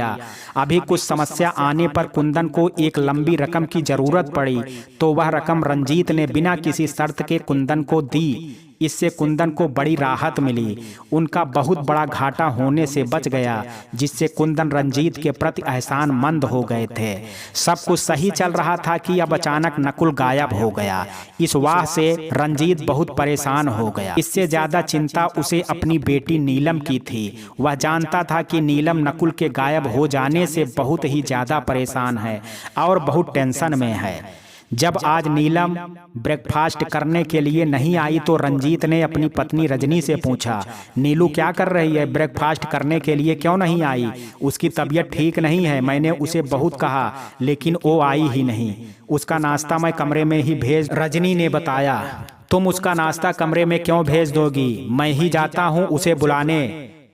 अभी कुछ समस्या आने पर कुंदन को एक लंबी रकम की जरूरत पड़ी, तो वह रकम रंजीत ने बिना किसी शर्त के कुंदन को दी। इससे कुंदन को बड़ी राहत मिली। उनका बहुत बड़ा घाटा होने से बच गया, जिससे कुंदन रंजीत के प्रति एहसानमंद हो गए थे। सब कुछ सही चल रहा था कि अब अचानक नकुल गायब हो गया। इस वाह से रंजीत बहुत परेशान हो गया। इससे ज्यादा चिंता उसे अपनी बेटी नीलम की थी। वह जानता था कि नीलम नकुल के गायब हो जाने से बहुत ही ज्यादा परेशान है और बहुत टेंशन में है। जब आज नीलम ब्रेकफास्ट करने के लिए नहीं आई तो रंजीत ने अपनी पत्नी रजनी से पूछा, नीलू क्या कर रही है, ब्रेकफास्ट करने के लिए क्यों नहीं आई? उसकी तबीयत ठीक नहीं है, मैंने उसे बहुत कहा लेकिन वो आई ही नहीं। उसका नाश्ता मैं कमरे में ही भेज। रजनी ने बताया, तुम उसका नाश्ता कमरे में क्यों भेज दोगी? मैं ही जाता हूँ उसे बुलाने,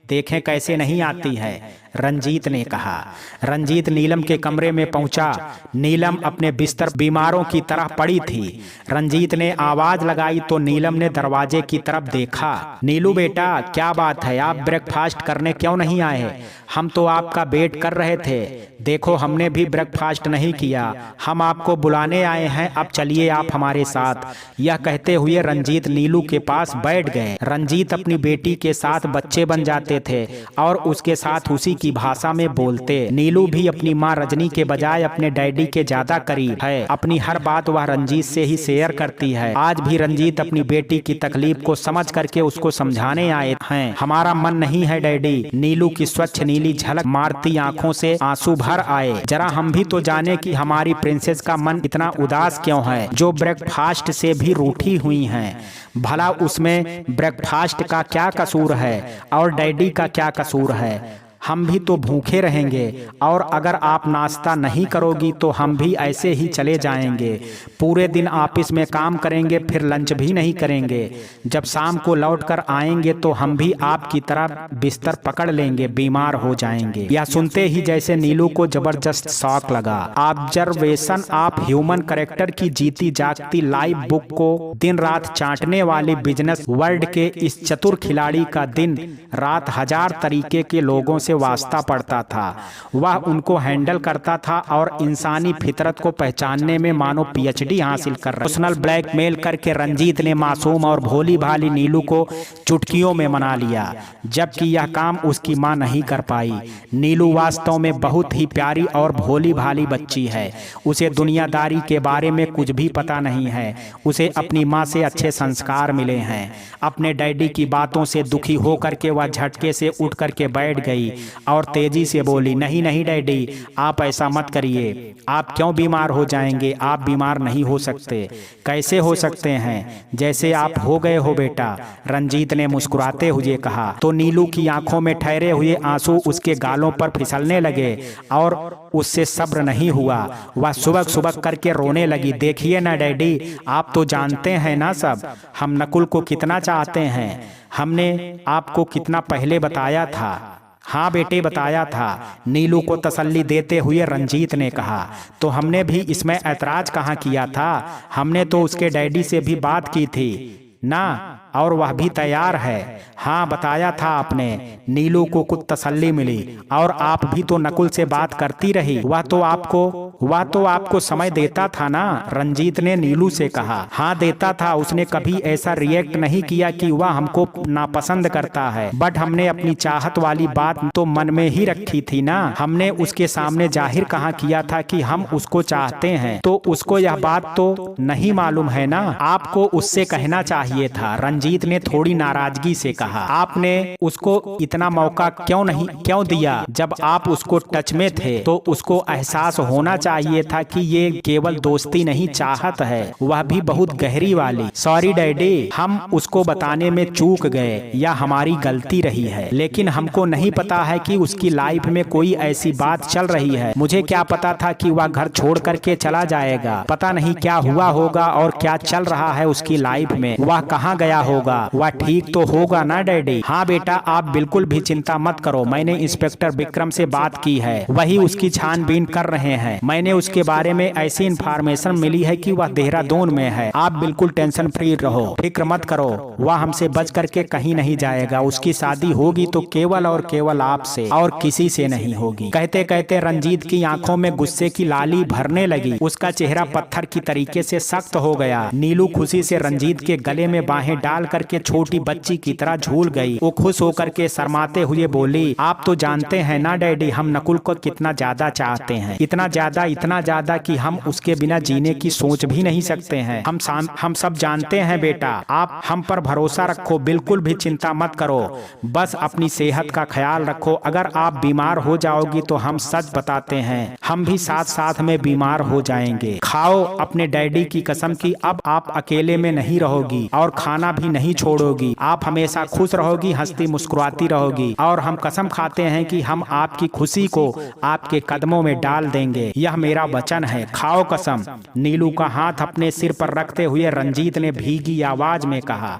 देखें कैसे नहीं आती है, रंजीत ने कहा। रंजीत नीलम के कमरे में पहुंचा। नीलम अपने बिस्तर बीमारों की तरह पड़ी थी। रंजीत ने आवाज लगाई तो नीलम ने दरवाजे की तरफ देखा। नीलू बेटा, क्या बात है, आप ब्रेकफास्ट करने क्यों नहीं आए? हम तो आपका वेट कर रहे थे। देखो हमने भी ब्रेकफास्ट नहीं किया, हम आपको बुलाने आए हैं, अब चलिए आप हमारे साथ। यह कहते हुए रंजीत नीलू के पास बैठ गए। रंजीत अपनी बेटी के साथ बच्चे बन जाते थे और उसके साथ उसी की भाषा में बोलते। नीलू भी अपनी माँ रजनी के बजाय अपने डैडी के ज्यादा करीब है। अपनी हर बात वह रंजीत से ही शेयर करती है। आज भी रंजीत अपनी बेटी की तकलीफ को समझ करके उसको समझाने आए हैं। हमारा मन नहीं है डैडी। नीलू की स्वच्छ नीली झलक मारती आंखों से आंसू भर आए। जरा हम भी तो जाने कि हमारी प्रिंसेस का मन इतना उदास क्यों है, जो ब्रेकफास्ट से भी रूठी हुई हैं। भला उसमें ब्रेकफास्ट का क्या कसूर है और डैडी का क्या कसूर है? हम भी तो भूखे रहेंगे और अगर आप नाश्ता नहीं करोगी तो हम भी ऐसे ही चले जाएंगे। पूरे दिन ऑफिस में काम करेंगे, फिर लंच भी नहीं करेंगे। जब शाम को लौटकर आएंगे तो हम भी आपकी तरह बिस्तर पकड़ लेंगे, बीमार हो जाएंगे। यह सुनते ही जैसे नीलू को जबरदस्त शॉक लगा। ऑब्जर्वेशन ऑफ ह्यूमन कैरेक्टर की जीती जागती लाइव बुक को दिन रात चाटने वाली बिजनेस वर्ल्ड के इस चतुर खिलाड़ी का दिन रात हजार तरीके के लोगों से वास्ता पड़ता था। वह उनको हैंडल करता था और इंसानी फितरत को पहचानने में मानो पीएचडी हासिल कर रहा। पर्सनल ब्लैकमेल करके रंजीत ने मासूम और भोली भाली नीलू को चुटकियों में मना लिया, जबकि यह काम उसकी मां नहीं कर पाई। नीलू वास्तव में बहुत ही प्यारी और भोली भाली बच्ची है। उसे दुनियादारी के बारे में कुछ भी पता नहीं है। उसे अपनी माँ से अच्छे संस्कार मिले हैं। अपने डैडी की बातों से दुखी होकर के वह झटके से उठ करके बैठ गई और तेजी से बोली, नहीं नहीं डैडी, आप ऐसा मत करिए। आप क्यों बीमार हो जाएंगे? आप बीमार नहीं हो सकते। कैसे हो सकते हैं? जैसे आप हो गए हो बेटा, रंजीत ने मुस्कुराते हुए कहा। तो नीलू की आंखों में ठहरे हुए आंसू उसके गालों पर फिसलने लगे और उससे सब्र नहीं हुआ। वह सुबक सुबक करके रोने लगी। देखिए ना डैडी, आप तो जानते हैं ना सब, हम नकुल को कितना चाहते हैं। हमने आपको कितना पहले बताया था। हाँ बेटे, बताया था, नीलू को तसल्ली देते हुए रंजीत ने कहा। तो हमने भी इसमें ऐतराज कहाँ किया था? हमने तो उसके डैडी से भी बात की थी ना, और वह भी तैयार है। हाँ, बताया था आपने। नीलू को कुछ तसल्ली मिली। और आप भी तो नकुल से बात करती रही, वह तो आपको समय देता था ना, रंजीत ने नीलू से कहा। हाँ देता था, उसने कभी ऐसा रिएक्ट नहीं किया कि वह हमको नापसंद करता है, बट हमने अपनी चाहत वाली बात तो मन में ही रखी थी ना। हमने उसके सामने जाहिर कहाँ किया था कि हम उसको चाहते हैं, तो उसको यह बात तो नहीं मालूम है ना। आपको उससे कहना चाहिए था, रंजीत ने थोड़ी नाराजगी से कहा। आपने उसको इतना मौका क्यों दिया? जब आप उसको टच में थे तो उसको एहसास होना चाहिए था कि ये केवल दोस्ती नहीं, चाहत है, वह भी बहुत गहरी वाली। सॉरी डैडी, हम उसको बताने में चूक गए, या हमारी गलती रही है, लेकिन हमको नहीं पता है कि उसकी लाइफ में कोई ऐसी बात चल रही है। मुझे क्या पता था कि वह घर छोड़ करके चला जाएगा। पता नहीं क्या हुआ होगा और क्या चल रहा है उसकी लाइफ में, वह कहाँ गया होगा। वह ठीक तो होगा ना डैडी? हाँ बेटा, आप बिल्कुल भी चिंता मत करो, मैंने इंस्पेक्टर विक्रम से बात की है, वही उसकी छानबीन कर रहे हैं। मैंने उसके बारे में ऐसी इंफॉर्मेशन मिली है कि वह देहरादून में है। आप बिल्कुल टेंशन फ्री रहो, फिक्र मत करो, वह हमसे बच करके कहीं नहीं जाएगा। उसकी शादी होगी तो केवल और केवल आपसे और किसी से नहीं होगी। कहते कहते रंजीत की आंखों में गुस्से की लाली भरने लगी। उसका चेहरा पत्थर की तरीके से सख्त हो गया। नीलू खुशी से रंजीत के गले में बाहें डाल करके छोटी बच्ची की तरह झूल गई। वो खुश होकर के शर्माते हुए बोली, आप तो जानते हैं ना डैडी, हम नकुल को कितना ज्यादा चाहते हैं, इतना ज्यादा कि हम उसके बिना जीने की सोच भी नहीं सकते हैं। हम सब जानते हैं बेटा, आप हम पर भरोसा रखो, बिल्कुल भी चिंता मत करो, बस अपनी सेहत का ख्याल रखो। अगर आप बीमार हो जाओगी तो हम सच बताते हैं, हम भी साथ साथ में बीमार हो जाएंगे। खाओ अपने डैडी की कसम की अब आप अकेले में नहीं रहोगी और खाना भी नहीं छोड़ोगी। आप हमेशा खुश रहोगी, हंसती मुस्कुराती रहोगी, और हम कसम खाते हैं कि हम आपकी खुशी को आपके कदमों में डाल देंगे, यह मेरा वचन है, खाओ कसम। नीलू का हाथ अपने सिर पर रखते हुए रंजीत ने भीगी आवाज में कहा।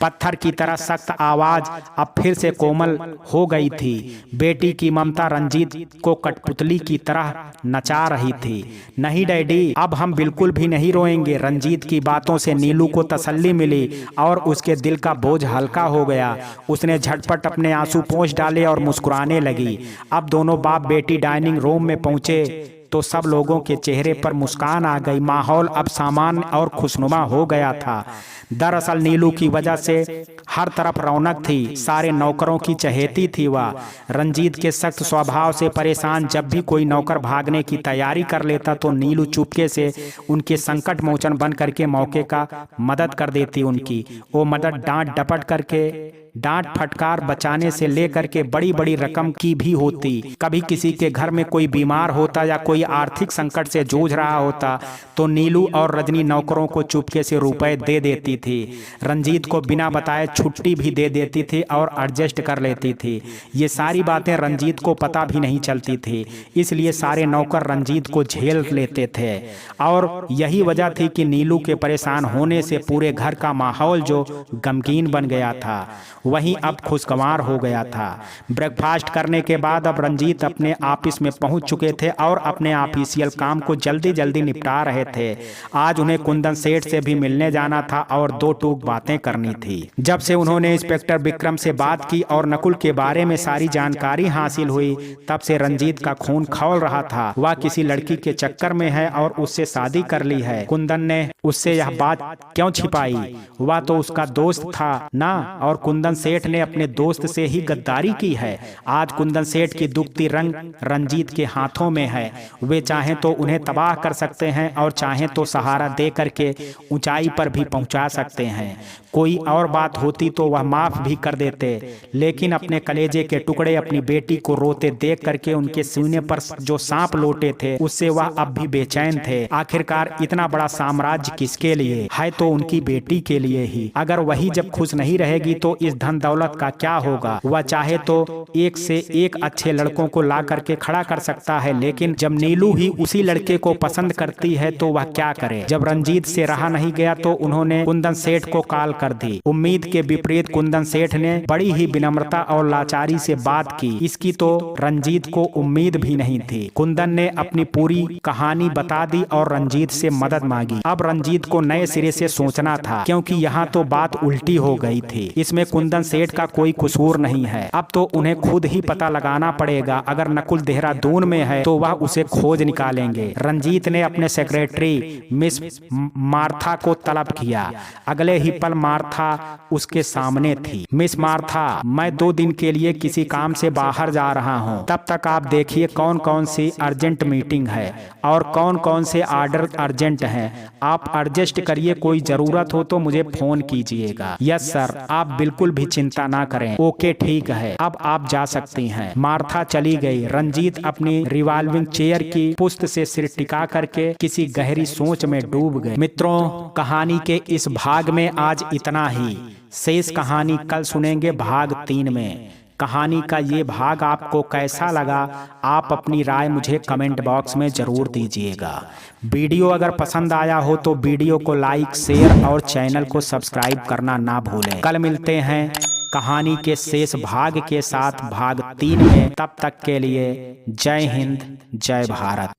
पत्थर की तरह सख्त आवाज अब फिर से कोमल हो गई थी। बेटी की ममता रंजीत को कठपुतली की तरह नचा रही थी। नहीं डैडी, अब हम बिल्कुल भी नहीं रोएंगे। रंजीत की बातों से नीलू को तसल्ली मिली और उसके दिल का बोझ हल्का हो गया। उसने झटपट अपने आंसू पोंछ डाले और मुस्कुराने लगी। अब दोनों बाप बेटी डाइनिंग रूम में पहुंचे तो सब लोगों के चेहरे पर मुस्कान आ गई। माहौल अब सामान्य और खुशनुमा हो गया था। दरअसल नीलू की वजह से हर तरफ रौनक थी, सारे नौकरों की चहेती थी वह। रंजीत के सख्त स्वभाव से परेशान जब भी कोई नौकर भागने की तैयारी कर लेता तो नीलू चुपके से उनके संकट मोचन बन करके मौके का मदद कर देती उनकी। वो मदद डांट फटकार बचाने से लेकर के बड़ी बड़ी रकम की भी होती। कभी किसी के घर में कोई बीमार होता या कोई आर्थिक संकट से जूझ रहा होता तो नीलू और रजनी नौकरों को चुपके से रुपए दे देती थी। रंजीत को बिना बताए छुट्टी भी दे देती थी और एडजस्ट कर लेती थी। ये सारी बातें रंजीत को पता भी नहीं चलती थी, इसलिए सारे नौकर रंजीत को झेल लेते थे। और यही वजह थी कि नीलू के परेशान होने से पूरे घर का माहौल जो गमगीन बन गया था वहीं अब खुशगवार हो गया था। ब्रेकफास्ट करने के बाद अब रंजीत अपने ऑफिस में पहुंच चुके थे और अपने ऑफिशियल काम को जल्दी जल्दी निपटा रहे थे। आज उन्हें कुंदन सेठ से भी मिलने जाना था और दो टूक बातें करनी थी। जब से उन्होंने इंस्पेक्टर विक्रम से बात की और नकुल के बारे में सारी जानकारी हासिल हुई, तब से रंजीत का खून खौल रहा था। वह किसी लड़की के चक्कर में है और उससे शादी कर ली है। कुंदन ने उससे यह बात क्यों छिपाई? वह तो उसका दोस्त था ना, और कुंदन सेठ ने अपने दोस्त से ही गद्दारी की है। आज कुंदन सेठ की दुखती रंग रंजीत के हाथों में है। वे चाहें तो उन्हें तबाह कर सकते हैं और चाहें तो सहारा दे करके ऊंचाई पर भी पहुंचा सकते हैं। कोई और बात होती तो वह माफ भी कर देते, लेकिन अपने कलेजे के टुकड़े अपनी बेटी को रोते देख करके उनके सीने पर जो सांप लौटे थे उससे वह अब भी बेचैन थे। आखिरकार इतना बड़ा साम्राज्य किसके लिए है? तो उनकी बेटी के लिए ही। अगर वही जब खुश नहीं रहेगी तो इस धन दौलत का क्या होगा। वह चाहे तो एक से एक अच्छे लड़कों को ला करके खड़ा कर सकता है, लेकिन जब नीलू ही उसी लड़के को पसंद करती है तो वह क्या करे। जब रंजीत से रहा नहीं गया तो उन्होंने कुंदन सेठ को कॉल कर दी। उम्मीद के विपरीत कुंदन सेठ ने बड़ी ही विनम्रता और लाचारी से बात की। इसकी तो रंजीत को उम्मीद भी नहीं थी। कुंदन ने अपनी पूरी कहानी बता दी और रंजीत से मदद मांगी। अब रंजीत को नए सिरे से सोचना था, क्योंकि यहाँ तो बात उल्टी हो गई थी। इसमें कुंदन सेठ का कोई कसूर नहीं है। अब तो उन्हें खुद ही पता लगाना पड़ेगा। अगर नकुल देहरादून में है तो वह उसे खोज निकालेंगे। रंजीत ने अपने सेक्रेटरी मिस मार्था को तलब किया। अगले ही पल मार्था उसके सामने थी। मिस मार्था, मैं 2 दिन के लिए किसी काम से बाहर जा रहा हूँ। तब तक आप देखिए कौन कौन सी अर्जेंट मीटिंग है और कौन कौन से ऑर्डर अर्जेंट हैं। आप एडजस्ट करिए, कोई जरूरत हो तो मुझे फोन कीजिएगा। यस सर, आप बिल्कुल भी चिंता ना करें। ओके ठीक है, अब आप जा सकती हैं। मार्था चली गई। रंजीत अपनी रिवॉल्विंग चेयर की पुष्ट से सिर टिका करके किसी गहरी सोच में डूब गए। मित्रों, कहानी के इस भाग में आज इतना ही। शेष कहानी कल सुनेंगे भाग 3 में। कहानी का ये भाग आपको कैसा लगा, आप अपनी राय मुझे कमेंट बॉक्स में जरूर दीजिएगा। वीडियो अगर पसंद आया हो तो वीडियो को लाइक, शेयर और चैनल को सब्सक्राइब करना ना भूलें। कल मिलते हैं कहानी के शेष भाग के साथ भाग 3 में। तब तक के लिए जय हिंद, जय भारत।